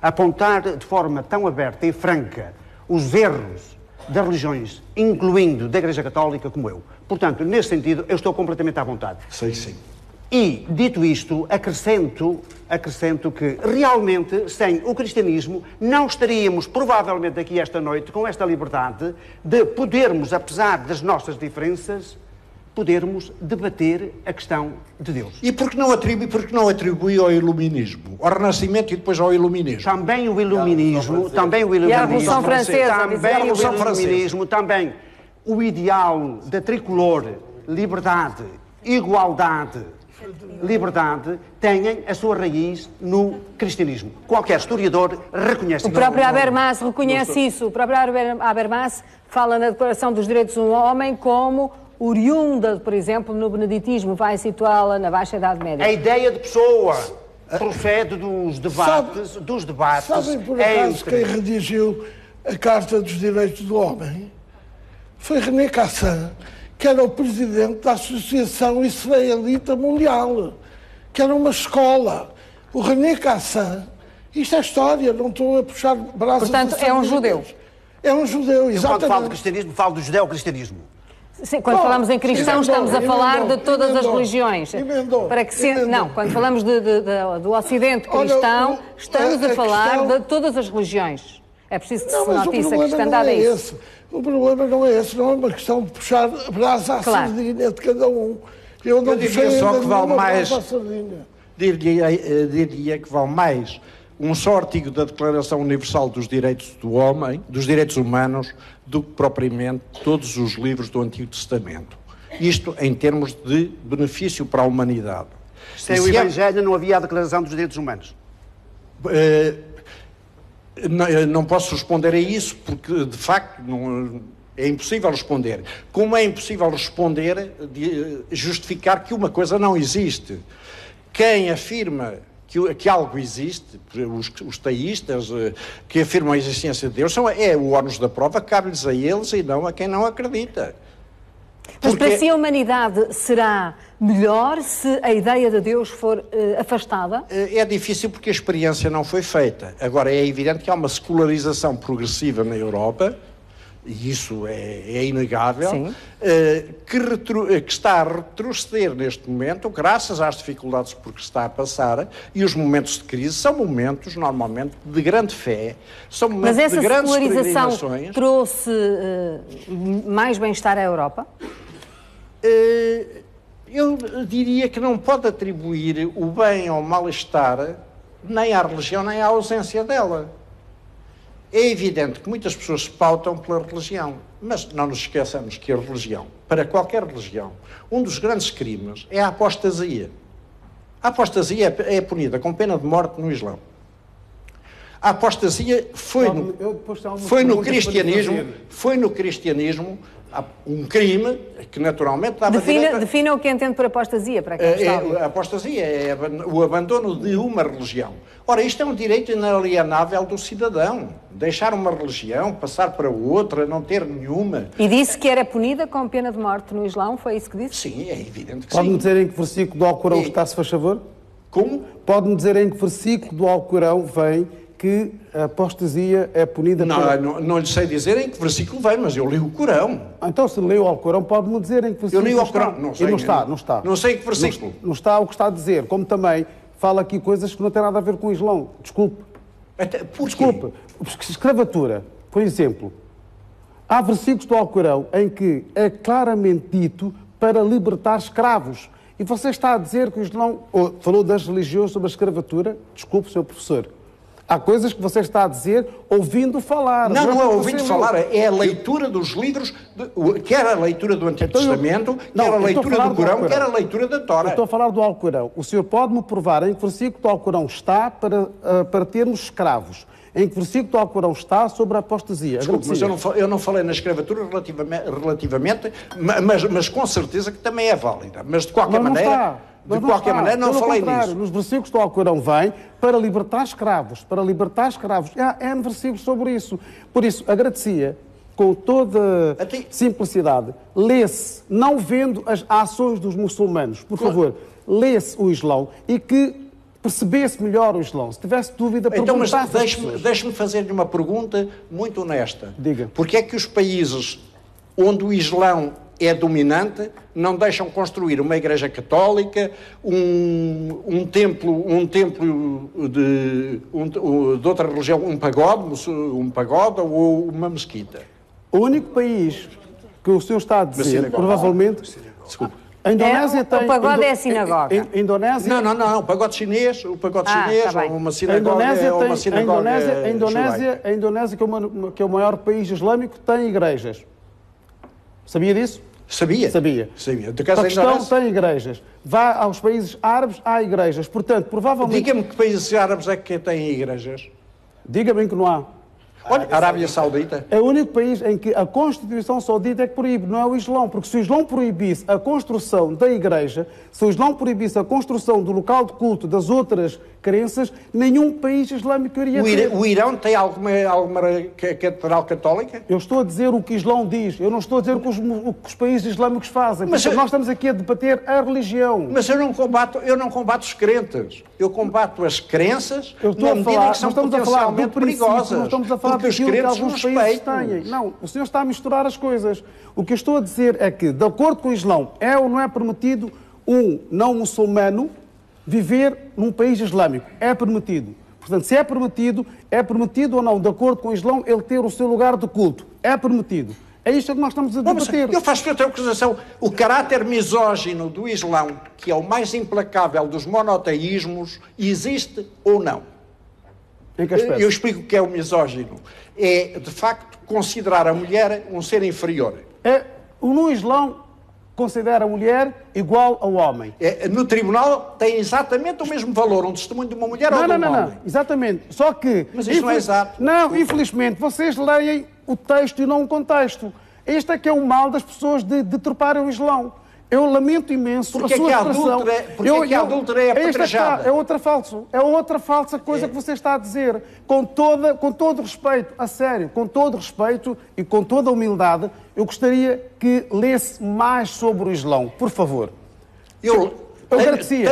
apontar de forma tão aberta e franca os erros das religiões, incluindo da Igreja Católica, como eu. Portanto, nesse sentido, eu estou completamente à vontade. Sei, sim. E, dito isto, acrescento que, realmente, sem o cristianismo, não estaríamos, provavelmente, aqui esta noite, com esta liberdade de podermos, apesar das nossas diferenças, podermos debater a questão de Deus. E por que não atribui ao Iluminismo? Ao Renascimento e depois ao Iluminismo? Também o Iluminismo, e a Revolução Francesa. Também o ideal da tricolor, liberdade, igualdade, têm a sua raiz no cristianismo. Qualquer historiador reconhece isso. O próprio Habermas reconhece isso. O próprio Habermas fala na Declaração dos Direitos do Homem como oriunda, por exemplo, no beneditismo, vai situá-la na Baixa Idade Média. A ideia de pessoa procede dos debates. Sabem por acaso quem redigiu a Carta dos Direitos do Homem? Foi René Cassin, que era o presidente da Associação Israelita Mundial, que era uma escola. O René Cassin, isto é história, não estou a puxar braços... Portanto, é um judeu. É um judeu, exatamente. Quando falo de cristianismo, falo do judeu-cristianismo. Sim, quando falamos em cristãos, estamos a falar de todas as religiões. Não, quando falamos do Ocidente cristão, estamos a falar de todas as religiões. É preciso que se note isso, a cristandade é isso. O problema não é esse, não é uma questão de puxar a brasa à sardinha de cada um. Eu diria só que vale mais... Diria que vale mais um só artigo da Declaração Universal dos Direitos do Homem, dos Direitos Humanos, do que propriamente todos os livros do Antigo Testamento. Isto em termos de benefício para a humanidade. Sem o Evangelho não havia a Declaração dos Direitos Humanos. Não posso responder a isso porque, de facto, é impossível responder. Como é impossível justificar que uma coisa não existe? Quem afirma que algo existe, os teístas que afirmam a existência de Deus, é o ónus da prova, cabe-lhes a eles e não a quem não acredita. Mas para si a humanidade será melhor se a ideia de Deus for afastada? É difícil porque a experiência não foi feita. Agora, é evidente que há uma secularização progressiva na Europa, e isso é inegável, que está a retroceder neste momento, graças às dificuldades por que está a passar, e os momentos de crise são momentos, normalmente, de grande fé, são momentos de grandes peregrinações. Mas essa secularização trouxe mais bem-estar à Europa? Eu diria que não pode atribuir o bem ou o mal-estar nem à religião, nem à ausência dela. É evidente que muitas pessoas se pautam pela religião, mas não nos esqueçamos que a religião, para qualquer religião, um dos grandes crimes é a apostasia. A apostasia é punida com pena de morte no Islão. A apostasia foi no cristianismo um crime que naturalmente dava direito... Defina o que entende por apostasia, para quem está a ouvir. A apostasia é o abandono de uma religião. Ora, isto é um direito inalienável do cidadão. Deixar uma religião, passar para outra, não ter nenhuma. E disse que era punida com pena de morte no Islão, foi isso que disse? Sim, é evidente que Pode-me sim. dizer em que versículo do Alcorão está, se faz favor? Como? Pode-me dizer em que versículo do Alcorão vem que a apostasia é punida Não lhe sei dizer em que versículo vem, mas eu li o Corão. Então, se leu o Alcorão, pode-me dizer em que versículo Eu li o Alcorão. Não sei. Não está. Não sei em que versículo. Não está o que está a dizer. Como também fala aqui coisas que não têm nada a ver com o Islão. Desculpe. Desculpe. Escravatura, por exemplo. Há versículos do Alcorão em que é claramente dito para libertar escravos. E você está a dizer que o Islão... falou das religiões sobre a escravatura. Desculpe, Sr. Professor. Há coisas que você está a dizer ouvindo falar. Não é ouvindo falar, é a leitura dos livros, quer a leitura do Antigo Testamento, quer a leitura do Corão, quer a leitura da Tora. Eu estou a falar do Alcorão. O senhor pode-me provar em que versículo do Alcorão está para termos escravos? Em que versículo do Alcorão está sobre a apostasia? Desculpe, mas eu não falei na escravatura relativamente, mas com certeza que também é válida. Mas de qualquer maneira... De qualquer maneira, não falei nisso. Nos versículos do Alcorão vem para libertar escravos. Para libertar escravos. Há N versículos sobre isso. Por isso, agradecia, com toda simplicidade, lê-se, não vendo as ações dos muçulmanos, por favor, lê-se o Islão e que percebesse melhor o Islão. Se tivesse dúvida, perguntasse às pessoas. Deixe-me fazer-lhe uma pergunta muito honesta. Diga. Porque é que os países onde o Islão é dominante, não deixam construir uma igreja católica, um templo de outra religião, um pagode ou uma mesquita? O único país que o senhor está a dizer, provavelmente... Desculpe. A Indonésia tem... O pagode é a sinagoga. A Indonésia... Não, o pagode chinês, tá ou uma sinagoga... A Indonésia, que é o maior país islâmico, tem igrejas. Sabia disso? Sabia. A questão tem igrejas. Vá aos países árabes, há igrejas. Portanto, provavelmente... Diga-me que países árabes é que têm igrejas? Diga-me que não há. Olha, a Arábia Saudita. É o único país em que a Constituição Saudita é que proíbe, não é o Islão. Porque se o Islão proibisse a construção da igreja, se o Islão proibisse a construção do local de culto das outras crenças, nenhum país islâmico iria ter. O Irão tem alguma catedral católica? Eu estou a dizer o que o Islão diz. Eu não estou a dizer o que os países islâmicos fazem. Mas nós estamos aqui a debater a religião. Mas eu não combato os crentes. Eu combato as crenças na medida em que são potencialmente perigosas. Não estamos a falar daquilo que alguns países têm. Não, o senhor está a misturar as coisas. O que eu estou a dizer é que, de acordo com o Islão, é ou não é permitido um não muçulmano viver num país islâmico. É permitido. Portanto, se é permitido ou não, de acordo com o Islão, ele ter o seu lugar de culto. É permitido. É isto que nós estamos a debater. Eu faço outra acusação. O caráter misógino do Islão, que é o mais implacável dos monoteísmos, existe ou não? Em que aspecto? Eu explico o que é o misógino. É, de facto, considerar a mulher um ser inferior. No Islão, considera a mulher igual ao homem. No tribunal tem exatamente o mesmo valor um testemunho de uma mulher ou de um homem. Não, exatamente. Só que... Mas isso não é exato. Não, infelizmente, vocês leem o texto e não o contexto. Este é que é o mal das pessoas de deturparem o Islão. Eu lamento imenso a sua expressão. Porque que a adúltera é apedrejada? É outra falsa coisa que você está a dizer. Com todo respeito, a sério, com todo respeito e com toda a humildade, eu gostaria que lesse mais sobre o Islão, por favor. Eu agradecia.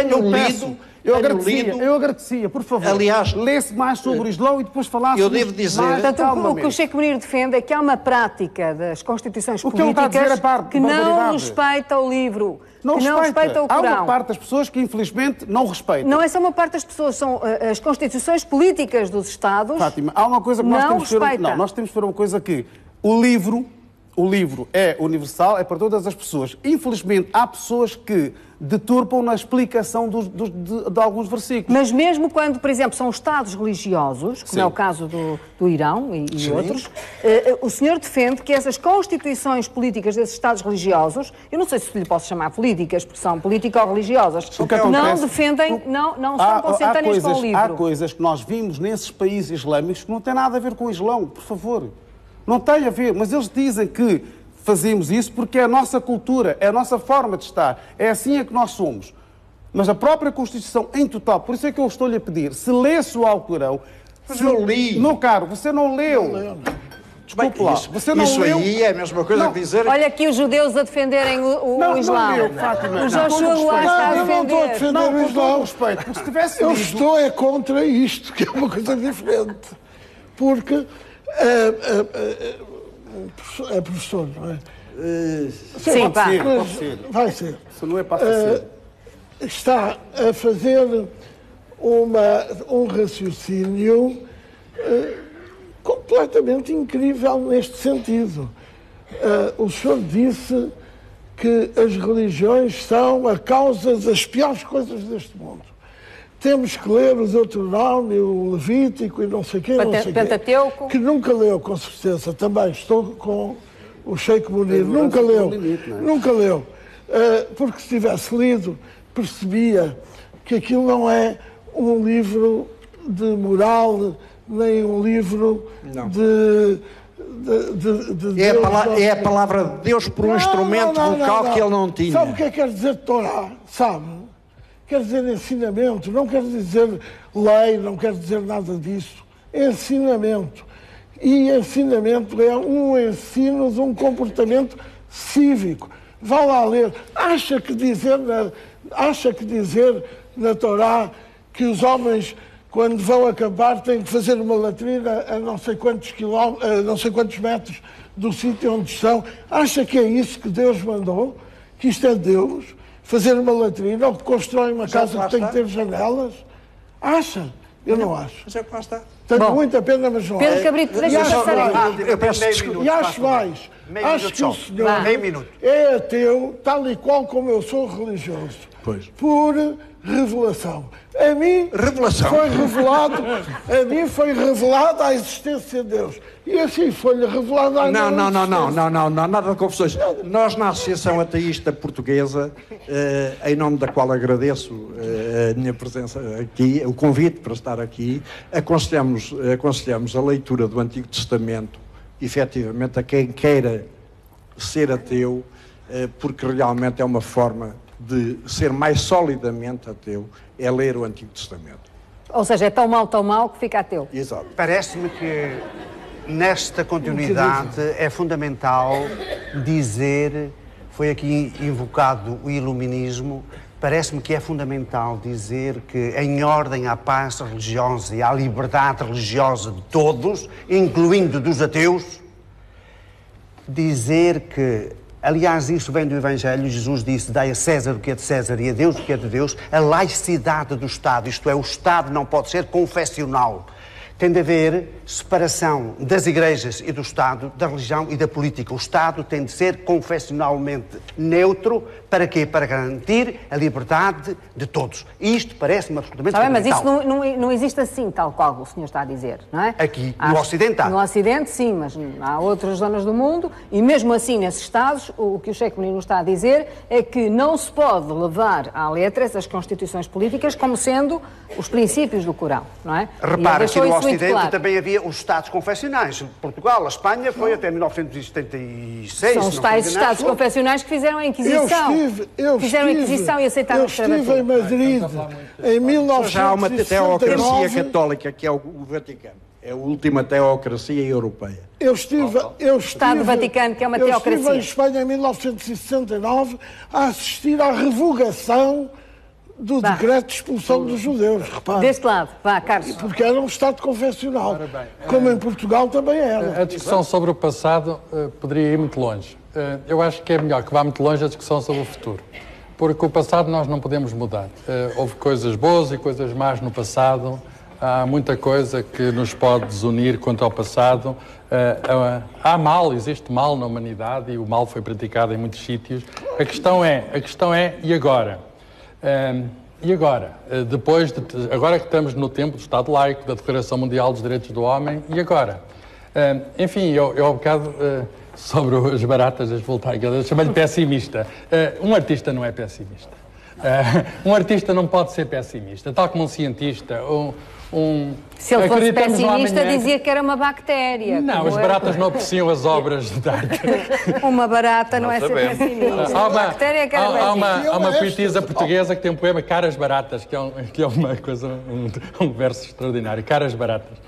Eu agradecia, por favor. Aliás, lesse mais sobre o Islão e depois falasse. Eu devo dizer. Portanto, o que o Sheikh Munir defende é que há uma prática das constituições políticas que não respeita o livro. Não respeita o Corão. Há uma parte das pessoas que, infelizmente, não respeitam. Não é só uma parte das pessoas, são as constituições políticas dos Estados. Fátima, há uma coisa que nós temos que fazer. Não, nós temos que fazer uma coisa que o livro o livro é universal, é para todas as pessoas. Infelizmente, há pessoas que deturpam na explicação de alguns versículos. Mas mesmo quando, por exemplo, são Estados religiosos, como é o caso do Irão e outros, o senhor defende que essas constituições políticas desses Estados religiosos, eu não sei se lhe posso chamar políticas, porque são político-religiosas, não defendem, não são consentâneas com o livro. Há coisas que nós vimos nesses países islâmicos que não têm nada a ver com o Islão, por favor. Não tem a ver, mas eles dizem que fazemos isso porque é a nossa cultura, é a nossa forma de estar, é assim é que nós somos. Mas a própria Constituição em total, por isso é que eu estou-lhe a pedir, se lesse o Alcorão... Mas eu li. Meu caro, você não leu. Desculpe lá, você não isso leu. Aí é a mesma coisa que dizer... Olha aqui os judeus a defenderem o Islã. Não leu, Fátima. O Joshua Goulart está a defender. Não estou a defender o Islã. Respeito, porque se tivesse Eu lido... estou contra isto, que é uma coisa diferente. Porque é professor, não é? Sim, pá. Pode ser. Vai ser. Se não é para ser. Está a fazer um raciocínio completamente incrível neste sentido. O senhor disse que as religiões são a causa das piores coisas deste mundo. Temos que ler o Deuteronômio, o Levítico e não sei o quê, Pentateuco. que nunca leu, com certeza. Também estou com o Sheikh Munir. Nunca leu. Nunca leu. Porque se tivesse lido, percebia que aquilo não é um livro de moral, nem um livro de Deus. É a palavra de Deus por um instrumento vocal que ele não tinha. Sabe o que é que quer dizer Torá? Sabe? Quer dizer ensinamento, não quer dizer lei, não quer dizer nada disso. É ensinamento. E ensinamento é um ensino de um comportamento cívico. Vá lá ler. Acha que dizer na Torá que os homens, quando vão acabar, têm que fazer uma latrina a não sei quantos metros do sítio onde estão? Acha que é isso que Deus mandou? Que isto é Deus? Fazer uma latrina ou que constrói uma casa que tem que ter janelas? Acha? Eu não acho. Mas é que lá está. Tenho muita pena, mas não Pedro Cabrito, deixa-me passar aqui. Eu peço desculpa. E acho mais. Acho que o senhor é ateu, tal e qual como eu sou religioso. Pois. Por revelação. A mim foi revelado a existência de Deus. E assim foi-lhe revelado a Não, nada de confusões. Nós, na Associação Ateísta Portuguesa, em nome da qual agradeço a minha presença aqui, o convite para estar aqui, aconselhamos a leitura do Antigo Testamento, efetivamente, a quem queira ser ateu, porque realmente é uma forma de ser mais solidamente ateu, é ler o Antigo Testamento. Ou seja, é tão mal que fica ateu. Exato. Parece-me que nesta continuidade é fundamental dizer, foi aqui invocado o iluminismo, parece-me que é fundamental dizer que em ordem à paz religiosa e à liberdade religiosa de todos, incluindo dos ateus, dizer que, aliás, isso vem do Evangelho, Jesus disse, dai a César o que é de César e a Deus o que é de Deus, a laicidade do Estado, isto é, o Estado não pode ser confessional. Tem de haver separação das igrejas e do Estado, da religião e da política. O Estado tem de ser confessionalmente neutro. Para quê? Para garantir a liberdade de todos. E isto parece-me absolutamente fundamental. Mas isso não existe assim, tal qual o senhor está a dizer, não é? Aqui, no Ocidente há. No Ocidente, sim, mas há outras zonas do mundo e mesmo assim, nesses Estados, o que o Sheikh Munir está a dizer é que não se pode levar à letra essas constituições políticas como sendo os princípios do Corão, não é? Repara que no Ocidente também havia os Estados confessionais. Portugal, a Espanha foi até 1976. São os tais Estados confessionais que fizeram a Inquisição. Fizeram a Inquisição e aceitaram a escravidão. Eu estive em Madrid em 1969. Já há uma teocracia católica que é o Vaticano. É a última teocracia europeia. Eu estive Estado Vaticano, que é uma teocracia. Eu estive em Espanha em 1969 a assistir à revogação do decreto de expulsão dos judeus, repare. Deste lado, vá, Carlos. Porque era um Estado confessional, como em Portugal também era. A discussão sobre o passado poderia ir muito longe. Eu acho que é melhor que vá muito longe a discussão sobre o futuro. Porque o passado nós não podemos mudar. Houve coisas boas e coisas más no passado. há muita coisa que nos pode desunir quanto ao passado. Há mal, existe mal na humanidade e o mal foi praticado em muitos sítios. A questão é, e agora? E agora? Agora que estamos no tempo do Estado laico, da Declaração Mundial dos Direitos do Homem, e agora? Enfim, eu há bocado, sobre as baratas, as voltaicas, eu chamo-lhe pessimista. Um artista não é pessimista. Um artista não pode ser pessimista, tal como um cientista. Se ele fosse pessimista, dizia que era uma bactéria. Não, as baratas não apreciam as obras de arte. Uma barata não é ser pessimista. Há uma poetisa portuguesa que tem um poema Caras Baratas, que é uma coisa, um verso extraordinário. Caras Baratas.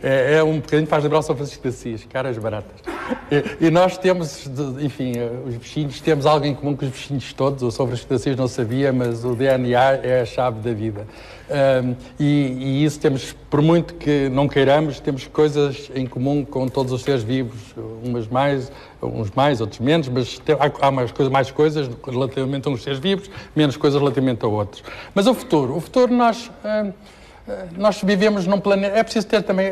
É um bocadinho, faz lembrar o São Francisco de Assis, Caras Baratas. E nós temos, enfim, os bichinhos, temos algo em comum com os bichinhos todos. O São Francisco de Assis não sabia, mas o DNA é a chave da vida. E isso temos, por muito que não queiramos, temos coisas em comum com todos os seres vivos, uns mais, outros menos, mas há mais coisas relativamente a uns seres vivos, menos coisas relativamente a outros. Mas o futuro nós vivemos num planeta, é preciso ter também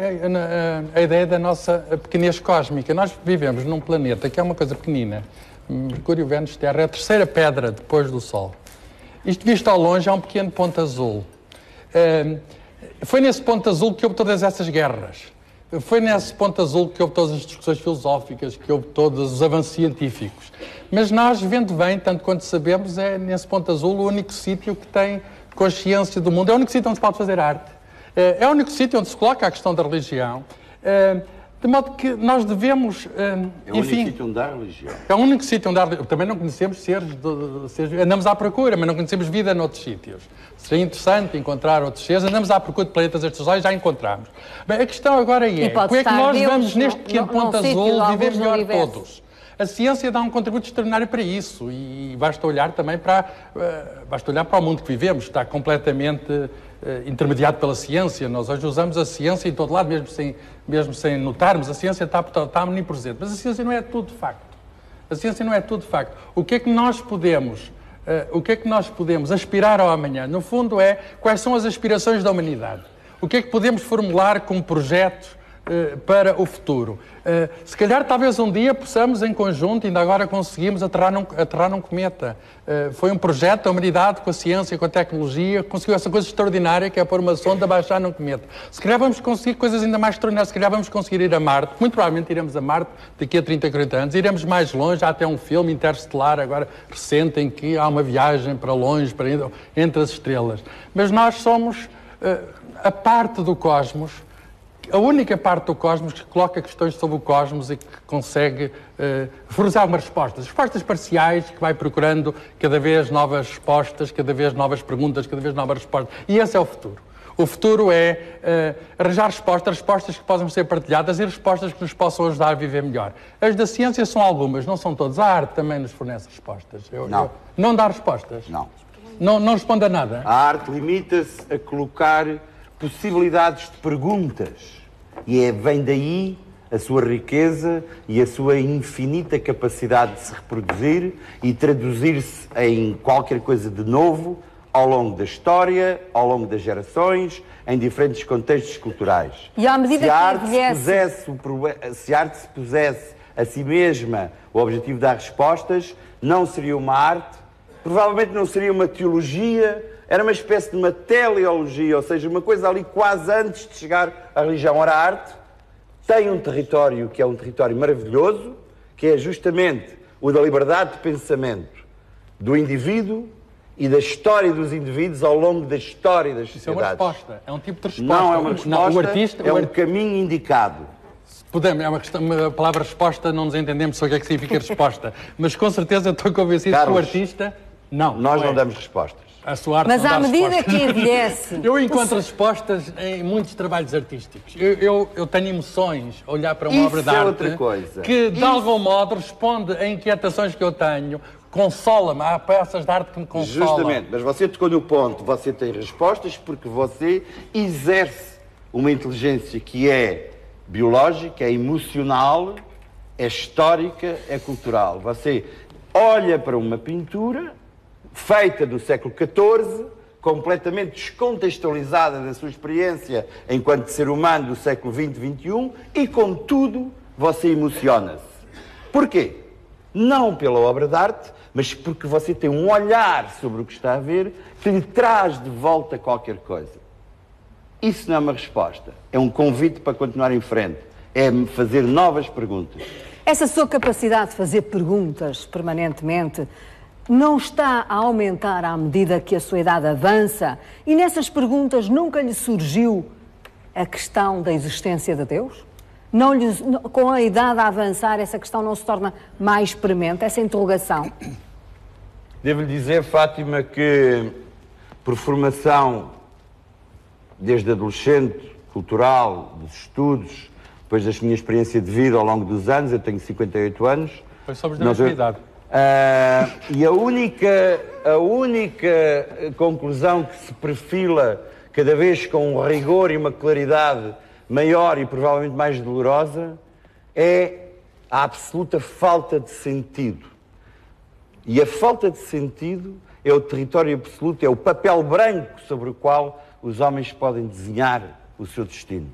a ideia da nossa pequenez cósmica. Nós vivemos num planeta que é uma coisa pequenina, Mercúrio, Vênus, Terra, é a terceira pedra depois do Sol. Isto visto ao longe é um pequeno ponto azul. Foi nesse ponto azul que houve todas essas guerras. Foi nesse ponto azul que houve todas as discussões filosóficas, que houve todos os avanços científicos. Mas nós, vendo bem, tanto quanto sabemos, é nesse ponto azul o único sítio que tem consciência do mundo. É o único sítio onde se pode fazer arte. É o único sítio onde se coloca a questão da religião. De modo que nós devemos, É o único sítio onde há religião. É o único sítio onde há religião. Também não conhecemos seres, andamos à procura, mas não conhecemos vida noutros sítios. Seria interessante encontrar outros seres. Andamos à procura de planetas extrassolares, já encontramos. Bem, a questão agora é, como é que nós vamos neste pequeno ponto azul viver melhor todos? A ciência dá um contributo extraordinário para isso e basta olhar também para o mundo que vivemos. Está completamente intermediado pela ciência. Nós hoje usamos a ciência em todo lado, mesmo sem notarmos. A ciência está omnipresente. Mas a ciência não é tudo de facto. A ciência não é tudo de facto. O que é que nós podemos aspirar ao amanhã? No fundo quais são as aspirações da humanidade? O que é que podemos formular como projetos para o futuro? Se calhar, talvez um dia possamos, em conjunto, ainda agora conseguimos aterrar num cometa. Foi um projeto da humanidade com a ciência, com a tecnologia, conseguiu essa coisa extraordinária que é pôr uma sonda a baixar num cometa. Se calhar vamos conseguir coisas ainda mais extraordinárias, se calhar vamos conseguir ir a Marte. Muito provavelmente iremos a Marte daqui a 30, 40 anos. Iremos mais longe, há até um filme interestelar agora recente em que há uma viagem para longe, entre as estrelas. Mas nós somos a parte do cosmos, a única parte do cosmos que coloca questões sobre o cosmos e que consegue fornecer algumas respostas parciais, que vai procurando cada vez novas respostas, cada vez novas perguntas, cada vez novas respostas. E esse é o futuro. O futuro é arranjar respostas que possam ser partilhadas e respostas que nos possam ajudar a viver melhor. As da ciência são algumas, não são todas. A arte também nos fornece respostas. Não dá respostas? Não. Não responde a nada? A arte limita-se a colocar possibilidades de perguntas. E vem daí a sua riqueza e a sua infinita capacidade de se reproduzir e traduzir-se em qualquer coisa de novo ao longo da história, ao longo das gerações, em diferentes contextos culturais. E à medida se a arte se pusesse a si mesma o objetivo de dar respostas, não seria uma arte, provavelmente não seria uma teologia, era uma espécie de uma teleologia, ou seja, uma coisa ali quase antes de chegar à religião. Ora, a arte tem um território que é um território maravilhoso, que é justamente o da liberdade de pensamento do indivíduo e da história dos indivíduos ao longo da história das sociedades. Isso é uma resposta, é um tipo de resposta. Não é uma resposta, é um caminho indicado. Podemos, uma palavra resposta, não nos entendemos sobre o que é que significa resposta, mas com certeza eu estou convencido que o artista... Nós não damos respostas. A sua arte mas não à dá medida respostas. que envelhece... Eu encontro respostas em muitos trabalhos artísticos. Eu tenho emoções a olhar para uma obra de arte que, de algum modo, responde a inquietações que eu tenho, consola-me. Há peças de arte que me consolam. Justamente, mas você tocou no ponto. Você tem respostas porque você exerce uma inteligência que é biológica, é emocional, é histórica, é cultural. Você olha para uma pintura feita no século XIV, completamente descontextualizada da sua experiência enquanto ser humano do século XX, XXI, e contudo você emociona-se. Porquê? Não pela obra de arte, mas porque você tem um olhar sobre o que está a ver que lhe traz de volta qualquer coisa. Isso não é uma resposta, é um convite para continuar em frente, é fazer novas perguntas. Essa sua capacidade de fazer perguntas permanentemente não está a aumentar à medida que a sua idade avança? E nessas perguntas nunca lhe surgiu a questão da existência de Deus? Com a idade a avançar, essa questão não se torna mais premente, essa interrogação? Devo-lhe dizer, Fátima, que por formação, desde adolescente, cultural, dos estudos, depois da minha experiência de vida ao longo dos anos, eu tenho 58 anos. Pois somos da mesma idade. E a única conclusão que se perfila cada vez com um rigor e uma claridade maior e provavelmente mais dolorosa é a absoluta falta de sentido. E a falta de sentido é o território absoluto, é o papel branco sobre o qual os homens podem desenhar o seu destino.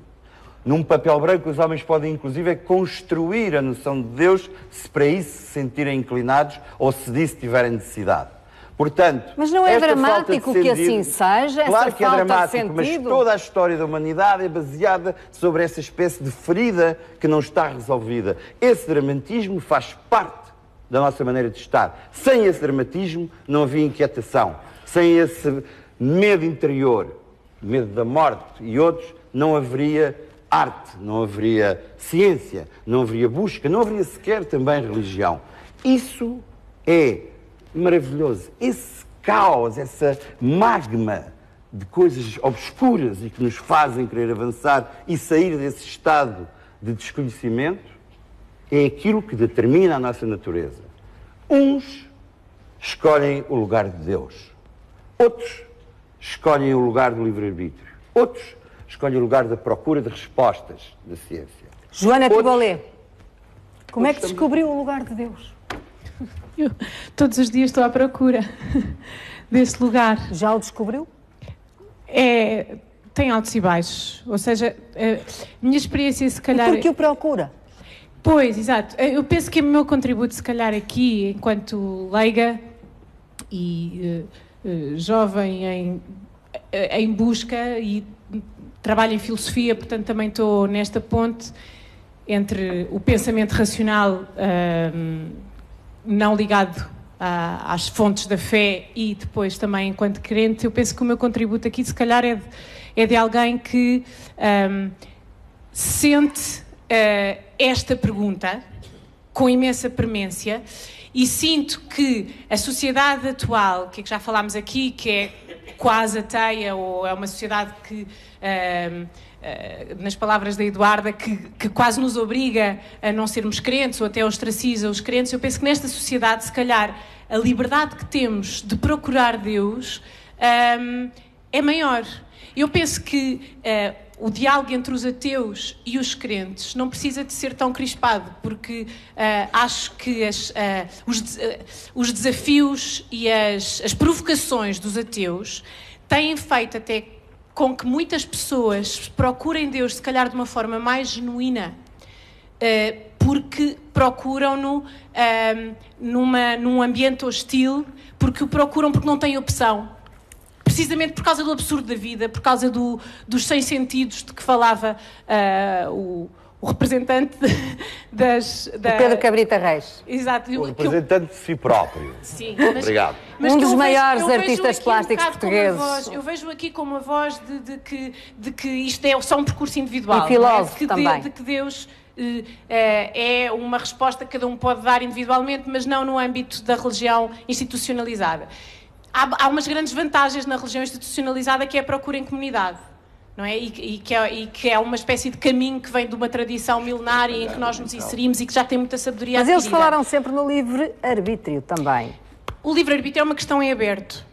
Num papel branco, os homens podem, inclusive, construir a noção de Deus, se para isso se sentirem inclinados ou se disso tiverem necessidade. Portanto, mas não é dramático que assim seja? Claro que é dramático, mas toda a história da humanidade é baseada sobre essa espécie de ferida que não está resolvida. Esse dramatismo faz parte da nossa maneira de estar. Sem esse dramatismo não havia inquietação. Sem esse medo interior, medo da morte e outros, não haveria arte, não haveria ciência, não haveria busca, não haveria sequer também religião. Isso é maravilhoso. Esse caos, essa magma de coisas obscuras e que nos fazem querer avançar e sair desse estado de desconhecimento, é aquilo que determina a nossa natureza. Uns escolhem o lugar de Deus. Outros escolhem o lugar do livre-arbítrio. Outros escolhem o lugar da procura de respostas da ciência. Joana Pibolé, como é que descobriu o lugar de Deus? Eu todos os dias estou à procura desse lugar. Já o descobriu? Tem altos e baixos. Ou seja, a minha experiência se calhar... E por que o procura? Pois, exato. Eu penso que o meu contributo se calhar aqui, enquanto leiga e jovem em busca e trabalho em filosofia, portanto também estou nesta ponte entre o pensamento racional não ligado às fontes da fé e depois também enquanto crente. Eu penso que o meu contributo aqui se calhar é de alguém que sente esta pergunta com imensa premência e sinto que a sociedade atual, que já falámos aqui, que é quase ateia, ou é uma sociedade que, nas palavras da Eduarda, que quase nos obriga a não sermos crentes ou até ostraciza os crentes. Eu penso que nesta sociedade, se calhar, a liberdade que temos de procurar Deus é maior. Eu penso que o diálogo entre os ateus e os crentes não precisa de ser tão crispado, porque acho que os desafios e as provocações dos ateus têm feito até com que muitas pessoas procurem Deus, se calhar de uma forma mais genuína, porque procuram-no num ambiente hostil, porque o procuram porque não têm opção. Precisamente por causa do absurdo da vida, por causa dos sem sentidos de que falava o representante o Pedro Cabrita Reis. Exato. O representante de si próprio. Sim. Obrigado. Mas dos maiores artistas plásticos portugueses. Eu vejo aqui como a voz de que isto é só um percurso individual. E filósofo também. De que Deus é uma resposta que cada um pode dar individualmente, mas não no âmbito da religião institucionalizada. Há umas grandes vantagens na religião institucionalizada, que é a procura em comunidade, não é? E que é uma espécie de caminho que vem de uma tradição milenária em que nós nos inserimos e que já tem muita sabedoria adquirida. Mas eles falaram sempre no livre-arbítrio também. O livre-arbítrio é uma questão em aberto.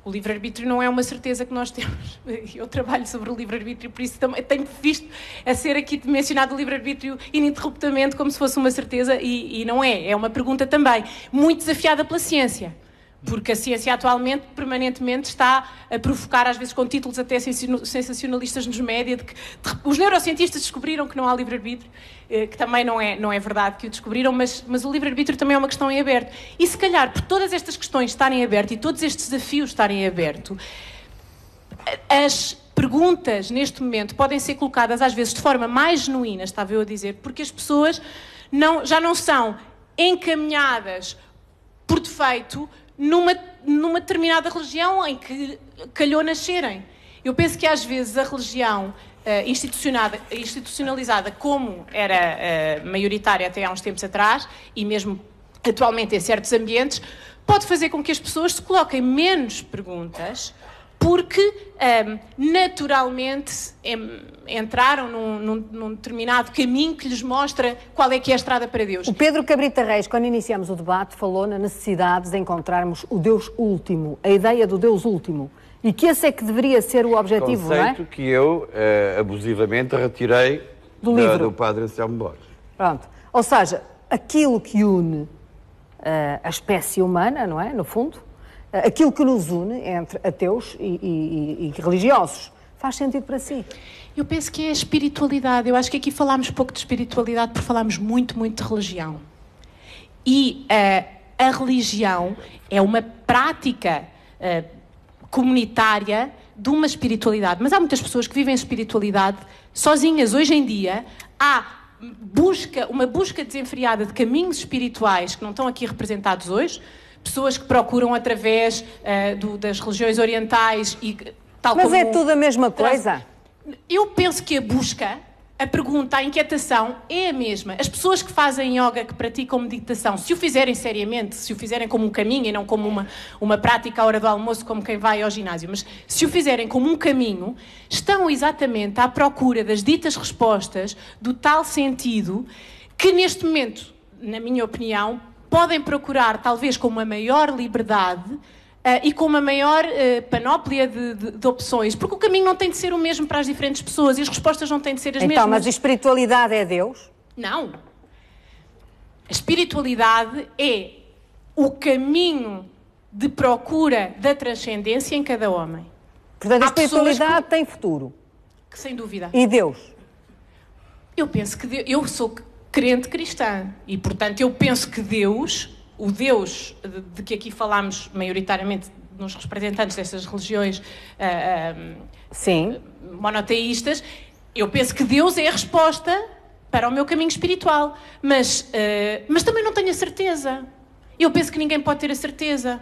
O livre-arbítrio não é uma certeza que nós temos. Eu trabalho sobre o livre-arbítrio, por isso também tenho visto a ser aqui mencionado o livre-arbítrio ininterruptamente como se fosse uma certeza, e não é. É uma pergunta também muito desafiada pela ciência. Porque a ciência atualmente, permanentemente, está a provocar, às vezes com títulos até sensacionalistas nos média, de que os neurocientistas descobriram que não há livre-arbítrio, que também não é verdade que o descobriram, mas o livre-arbítrio também é uma questão em aberto. E se calhar, por todas estas questões estarem abertas e todos estes desafios estarem abertos, as perguntas, neste momento, podem ser colocadas, às vezes, de forma mais genuína, estava eu a dizer, porque as pessoas já não são encaminhadas por defeito numa determinada religião em que calhou nascerem. Eu penso que às vezes a religião institucionalizada, como era maioritária até há uns tempos atrás, e mesmo atualmente em certos ambientes, pode fazer com que as pessoas se coloquem menos perguntas, porque naturalmente entraram num determinado caminho que lhes mostra qual é que é a estrada para Deus. O Pedro Cabrita Reis, quando iniciamos o debate, falou na necessidade de encontrarmos o Deus último, a ideia do Deus último, e que esse é que deveria ser o objetivo, não é? Conceito que eu, abusivamente, retirei do livro do Padre Anselmo Borges. Pronto. Ou seja, aquilo que une a espécie humana, não é? No fundo, aquilo que nos une entre ateus e religiosos. Faz sentido para si? Eu penso que é a espiritualidade. Eu acho que aqui falámos pouco de espiritualidade porque falámos muito de religião. E a religião é uma prática comunitária de uma espiritualidade. Mas há muitas pessoas que vivem a espiritualidade sozinhas. Hoje em dia há uma busca desenfreada de caminhos espirituais que não estão aqui representados hoje. Pessoas que procuram através das religiões orientais e tal. Mas como é tudo a mesma coisa? Eu penso que a busca, a pergunta, a inquietação é a mesma. As pessoas que fazem yoga, que praticam meditação, se o fizerem seriamente, se o fizerem como um caminho e não como uma prática à hora do almoço, como quem vai ao ginásio, mas se o fizerem como um caminho, estão exatamente à procura das ditas respostas, do tal sentido, que neste momento, na minha opinião, podem procurar, talvez com uma maior liberdade e com uma maior panóplia de opções, porque o caminho não tem de ser o mesmo para as diferentes pessoas e as respostas não têm de ser as mesmas. Então, mas a espiritualidade é Deus? Não. A espiritualidade é o caminho de procura da transcendência em cada homem. Portanto, a espiritualidade tem futuro? Sem dúvida. E Deus? Eu penso que eu sou crente cristã e, portanto, eu penso que Deus, o Deus de que aqui falámos maioritariamente nos representantes dessas religiões monoteístas, eu penso que Deus é a resposta para o meu caminho espiritual, mas também não tenho a certeza. Eu penso que ninguém pode ter a certeza.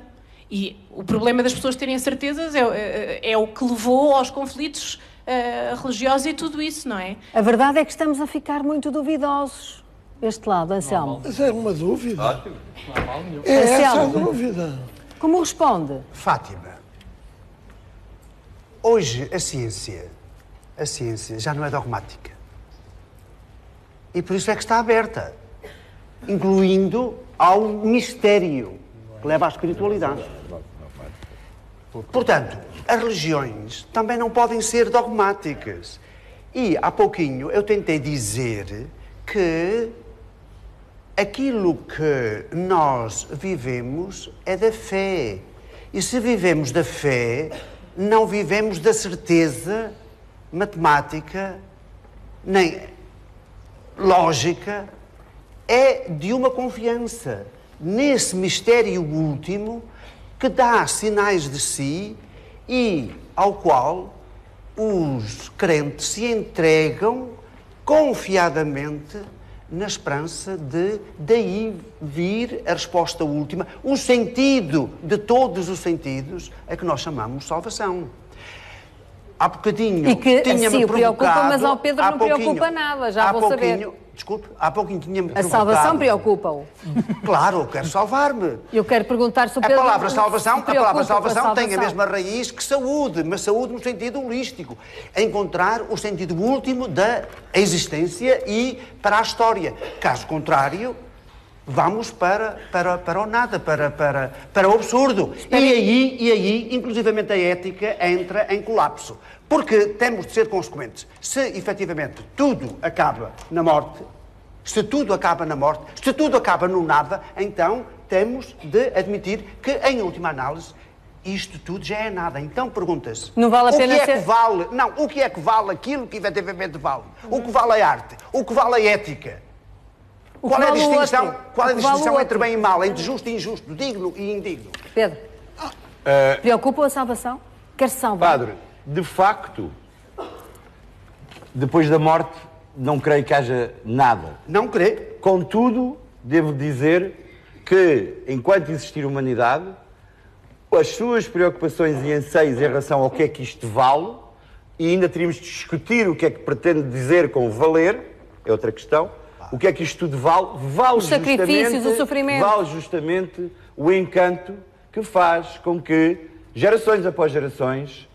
E o problema das pessoas terem a certezas é o que levou aos conflitos religiosos e tudo isso, não é? A verdade é que estamos a ficar muito duvidosos. Este lado, Anselmo. Mas é uma dúvida. Ótimo. É essa a dúvida. Como responde? Fátima, hoje a ciência já não é dogmática. E por isso é que está aberta, incluindo ao mistério que leva à espiritualidade. Portanto, as religiões também não podem ser dogmáticas. E há pouquinho eu tentei dizer que aquilo que nós vivemos é da fé. E se vivemos da fé, não vivemos da certeza matemática, nem lógica, é de uma confiança nesse mistério último que dá sinais de si e ao qual os crentes se entregam confiadamente na esperança de daí vir a resposta última, o sentido de todos os sentidos a que nós chamamos salvação. Há bocadinho e que tinha-me o preocupa, mas ao Pedro não preocupa nada, já vou saber. Desculpe, há pouquinho tinha-me A salvação preocupa-o. Claro, eu quero salvar-me. Eu quero perguntar se o Pedro... A palavra salvação tem a mesma mesma raiz que saúde, mas saúde no sentido holístico. Encontrar o sentido último da existência e para a história. Caso contrário, vamos para o nada, para o absurdo. E aí, inclusivamente, a ética entra em colapso. Porque temos de ser consequentes. Se, efetivamente, tudo acaba na morte, se tudo acaba no nada, então temos de admitir que, em última análise, isto tudo já é nada. Então pergunta-se... Não vale a pena o que é ser... que vale? Não, o que é que vale aquilo que efetivamente vale? O que vale a arte? O que vale a ética? Qual é a distinção, entre bem e mal, entre justo e injusto, digno e indigno? Pedro, preocupa a salvação? Quer-se salvar? Padre, de facto, depois da morte, não creio que haja nada. Não creio. Contudo, devo dizer que, enquanto existir humanidade, as suas preocupações e anseios em relação ao que é que isto vale, e ainda teríamos de discutir o que é que pretende dizer com valer, é outra questão, o que é que isto tudo vale, os sacrifícios, o sofrimento. Vale justamente o encanto que faz com que, gerações após gerações,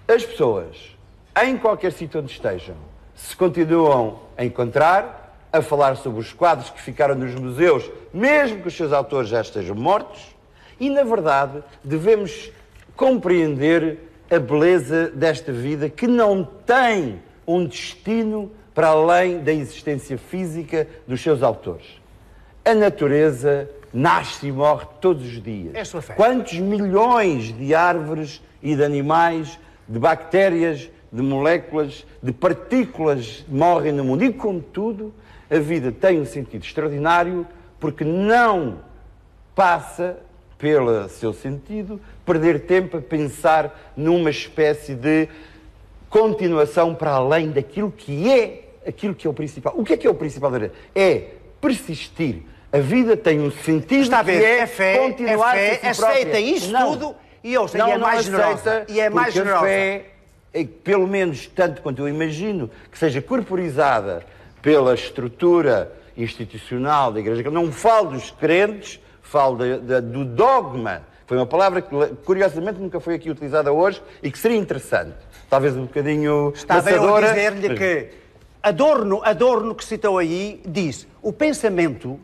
as pessoas, em qualquer sítio onde estejam, se continuam a encontrar, a falar sobre os quadros que ficaram nos museus, mesmo que os seus autores já estejam mortos, e, na verdade, devemos compreender a beleza desta vida que não tem um destino para além da existência física dos seus autores. A natureza nasce e morre todos os dias. É a sua fé. Quantos milhões de árvores e de animais, de bactérias, de moléculas, de partículas morrem no mundo. E, contudo, a vida tem um sentido extraordinário porque não passa, pelo seu sentido, perder tempo a pensar numa espécie de continuação para além daquilo que é o principal. O que é o principal da vida? É persistir. A vida tem um sentido. Está a ver, que é fé, continuar a fé, aceita isto tudo e ouça, e é mais generosa. E é mais generosa. A fé, pelo menos tanto quanto eu imagino, que seja corporizada pela estrutura institucional da Igreja. Não falo dos crentes, falo do dogma. Foi uma palavra que, curiosamente, nunca foi aqui utilizada hoje e que seria interessante. Talvez um bocadinho Estava eu a dizer-lhe que Adorno, que citou aí, diz o pensamento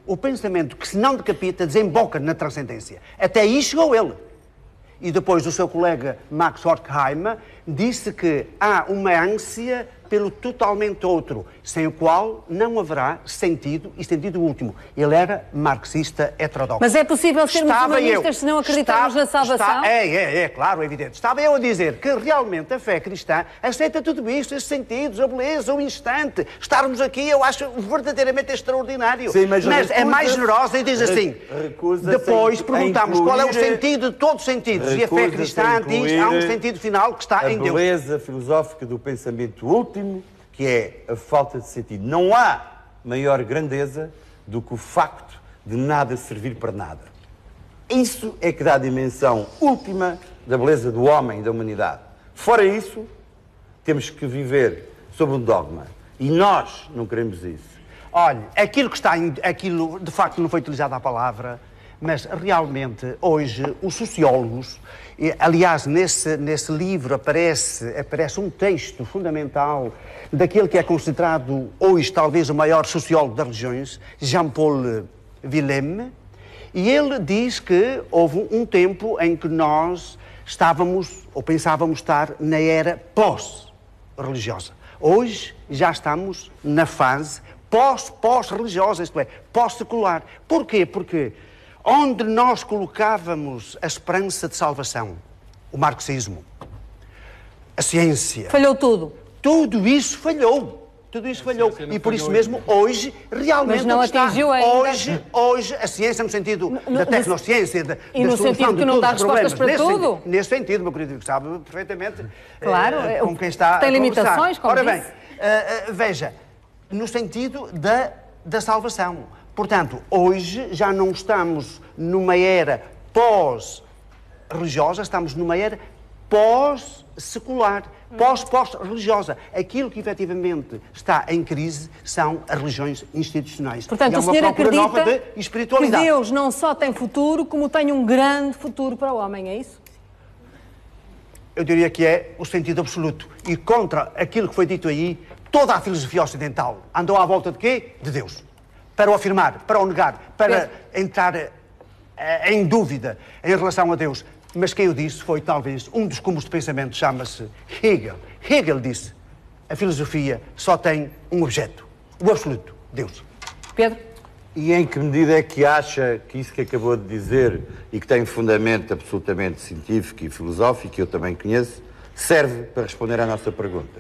que se não decapita desemboca na transcendência. Até aí chegou ele. E depois o seu colega Max Horkheimer disse que há uma ânsia pelo totalmente outro, sem o qual não haverá sentido e sentido último. Ele era marxista heterodoxo. Mas é possível sermos humanistas se não acreditarmos na salvação? Claro, é evidente. Estava eu a dizer que realmente a fé cristã aceita tudo isto, estes sentidos, a beleza, o instante. Estarmos aqui, eu acho verdadeiramente extraordinário. Sim, mas é mais generosa e diz assim, depois perguntamos qual é o sentido de todos os sentidos. E a fé cristã diz há um sentido final que está em Deus. A beleza filosófica do pensamento último, que é a falta de sentido. Não há maior grandeza do que o facto de nada servir para nada. Isso é que dá a dimensão última da beleza do homem e da humanidade. Fora isso, temos que viver sob um dogma. E nós não queremos isso. Olha, aquilo de facto não foi utilizada a palavra, mas realmente hoje os sociólogos, aliás, nesse livro aparece um texto fundamental daquele que é considerado hoje talvez o maior sociólogo das religiões, Jean-Paul Villeme, e ele diz que houve um tempo em que nós estávamos, ou pensávamos estar, na era pós-religiosa. Hoje já estamos na fase pós-religiosa, isto é, pós-secular. Porquê? Porque onde nós colocávamos a esperança de salvação, o marxismo, a ciência... Falhou tudo. Tudo isso falhou. E por isso mesmo, hoje, realmente... Mas não atingiu ainda. Hoje, a ciência no sentido da tecnociência, e no sentido que não dá respostas para tudo. Nesse sentido, meu querido, que sabe perfeitamente claro, com quem está tem limitações, como Ora bem, veja, no sentido da salvação. Portanto, hoje já não estamos numa era pós-religiosa, estamos numa era pós-secular, pós-religiosa. Aquilo que efetivamente está em crise são as religiões institucionais. Portanto, o senhor acredita de espiritualidade. que Deus não só tem futuro, como tem um grande futuro para o homem, é isso? Eu diria que é o sentido absoluto. E contra aquilo que foi dito aí, toda a filosofia ocidental andou à volta de quê? De Deus. Para o afirmar, para o negar, para entrar em dúvida em relação a Deus. Mas quem o disse foi talvez um dos cúmulos de pensamento, chama-se Hegel. Hegel disse, a filosofia só tem um objeto, o absoluto, Deus. Pedro? E em que medida é que acha que isso que acabou de dizer, e que tem fundamento absolutamente científico e filosófico, que eu também conheço, serve para responder à nossa pergunta?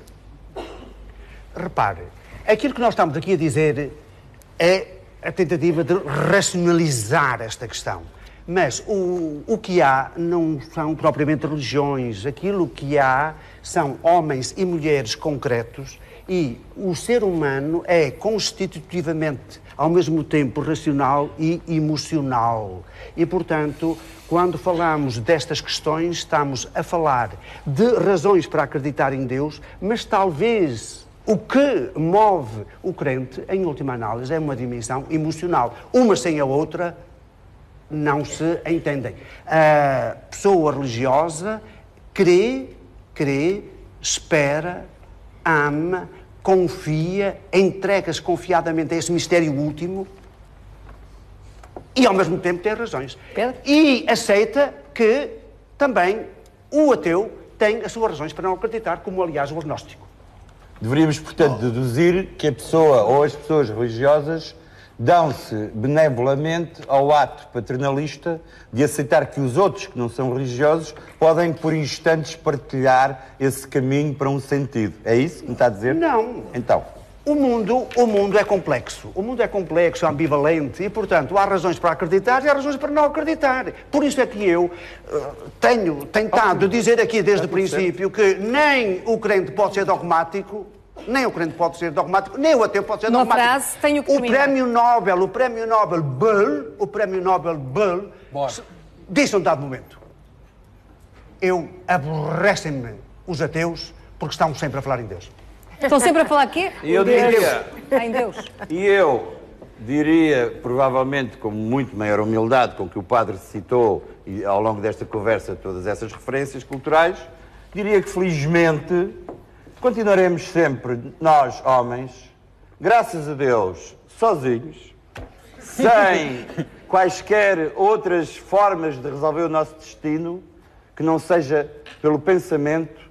Repare, aquilo que nós estamos aqui a dizer é a tentativa de racionalizar esta questão. Mas o que há não são propriamente religiões. Aquilo que há são homens e mulheres concretos e o ser humano é constitutivamente, ao mesmo tempo, racional e emocional. E, portanto, quando falamos destas questões, estamos a falar de razões para acreditar em Deus, mas talvez o que move o crente, em última análise, é uma dimensão emocional. Uma sem a outra não se entendem. A pessoa religiosa crê, espera, ama, confia, entrega-se confiadamente a esse mistério último e, ao mesmo tempo, tem razões. Pedro? E aceita que também o ateu tem as suas razões para não acreditar, como, aliás, o agnóstico. Deveríamos, portanto, deduzir que a pessoa ou as pessoas religiosas dão-se benevolamente ao ato paternalista de aceitar que os outros que não são religiosos podem, por instantes, partilhar esse caminho para um sentido. É isso que me está a dizer? Não. Então? O mundo é complexo. O mundo é complexo, ambivalente e, portanto, há razões para acreditar e há razões para não acreditar. Por isso é que eu tenho tentado dizer aqui desde o princípio que nem o crente pode ser dogmático, nem o crente pode ser dogmático, nem o ateu pode ser dogmático. Numa frase, tenho que terminar. O prémio Nobel Bell disse num dado momento: aborrecem-me os ateus porque estão sempre a falar em Deus. Estão sempre a falar quê? Eu diria... Em Deus. E eu diria, provavelmente com muito maior humildade com que o padre citou e ao longo desta conversa todas essas referências culturais, diria que felizmente continuaremos sempre, nós homens, graças a Deus, sozinhos, sem quaisquer outras formas de resolver o nosso destino que não seja pelo pensamento,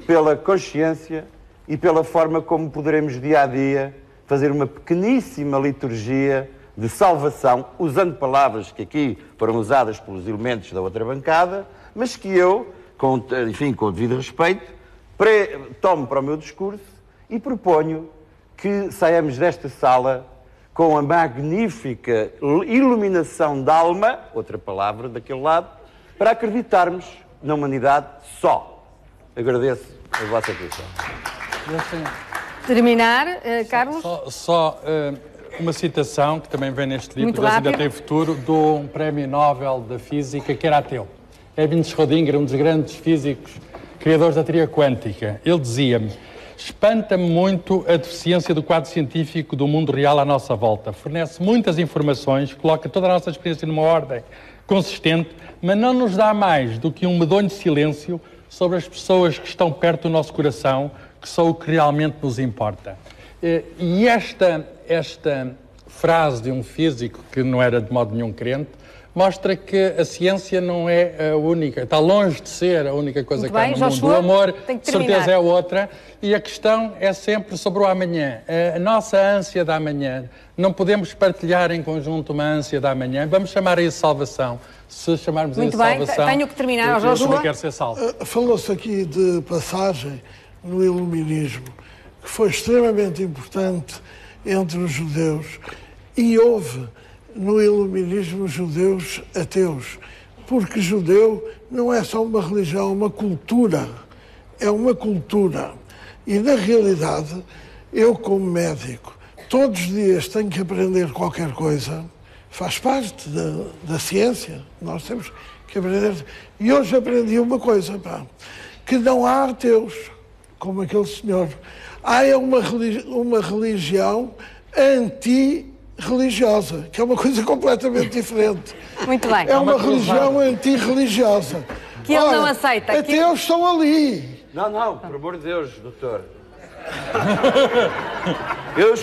pela consciência e pela forma como poderemos dia a dia fazer uma pequeníssima liturgia de salvação, usando palavras que aqui foram usadas pelos elementos da outra bancada, mas que eu, com o devido respeito, tomo para o meu discurso e proponho que saiamos desta sala com a magnífica iluminação da alma, outra palavra daquele lado, para acreditarmos na humanidade só. Agradeço a vossa atenção. Terminar, Carlos? Só uma citação que também vem neste livro, Muito Deus rápido. ainda tem futuro, de um prémio Nobel da Física que era ateu. Erwin Schrödinger, um dos grandes físicos criadores da teoria quântica. Ele dizia-me: espanta-me muito a deficiência do quadro científico do mundo real à nossa volta. Fornece muitas informações, coloca toda a nossa experiência numa ordem consistente, mas não nos dá mais do que um medonho silêncio sobre as pessoas que estão perto do nosso coração, que são o que realmente nos importa. E esta frase de um físico que não era de modo nenhum crente mostra que a ciência não é a única, está longe de ser a única coisa Muito que há bem, no Joshua, mundo. O amor, tem que de certeza, terminar. é outra, e a questão é sempre sobre o amanhã. A nossa ânsia da amanhã. Não podemos partilhar em conjunto uma ânsia da amanhã. Vamos chamar a isso salvação. Se chamarmos a Muito isso bem, salvação, tenho que terminar, eu Joshua. também quero ser salvo. Falou-se aqui de passagem no iluminismo, que foi extremamente importante entre os judeus, e houve no iluminismo judeus ateus, porque judeu não é só uma religião, é uma cultura, é uma cultura. E na realidade, eu como médico, todos os dias tenho que aprender qualquer coisa, faz parte da ciência, nós temos que aprender. E hoje aprendi uma coisa, que não há ateus, como aquele senhor. Há uma religião anti-religiosa, que é uma coisa completamente diferente. Muito bem. É uma religião anti-religiosa. Que ele não aceita. Ateus estão ali. Não, por amor de Deus, doutor. Eu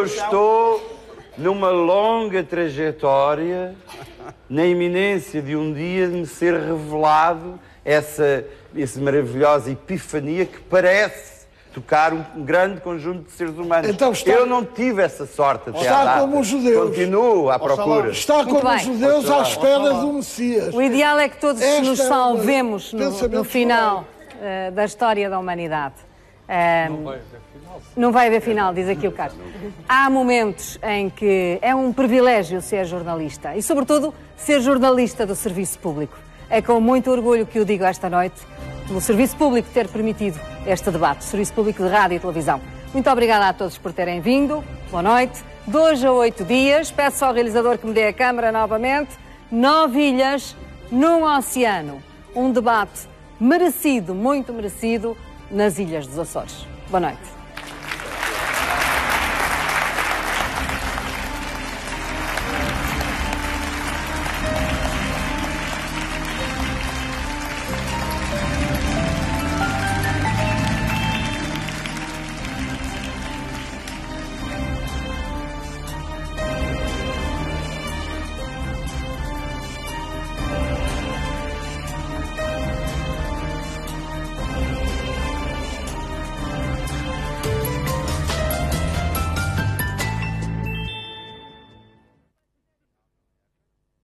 estou numa longa trajetória, na iminência de um dia de me ser revelado essa maravilhosa epifania que parece tocar um grande conjunto de seres humanos. Então eu não tive essa sorte até está à data. como os judeus. Continuo à procura. Está como os judeus à espera do Messias. O ideal é que todos nos salvemos no final da história da humanidade. Não vai haver final, diz aqui o Carlos. Há momentos em que é um privilégio ser jornalista e, sobretudo, ser jornalista do serviço público. É com muito orgulho que o digo esta noite, pelo serviço público ter permitido este debate, serviço público de rádio e televisão. Muito obrigada a todos por terem vindo. Boa noite. 2 a 8 dias. Peço ao realizador que me dê a câmara novamente. 9 ilhas num oceano. Um debate merecido, muito merecido, nas Ilhas dos Açores. Boa noite.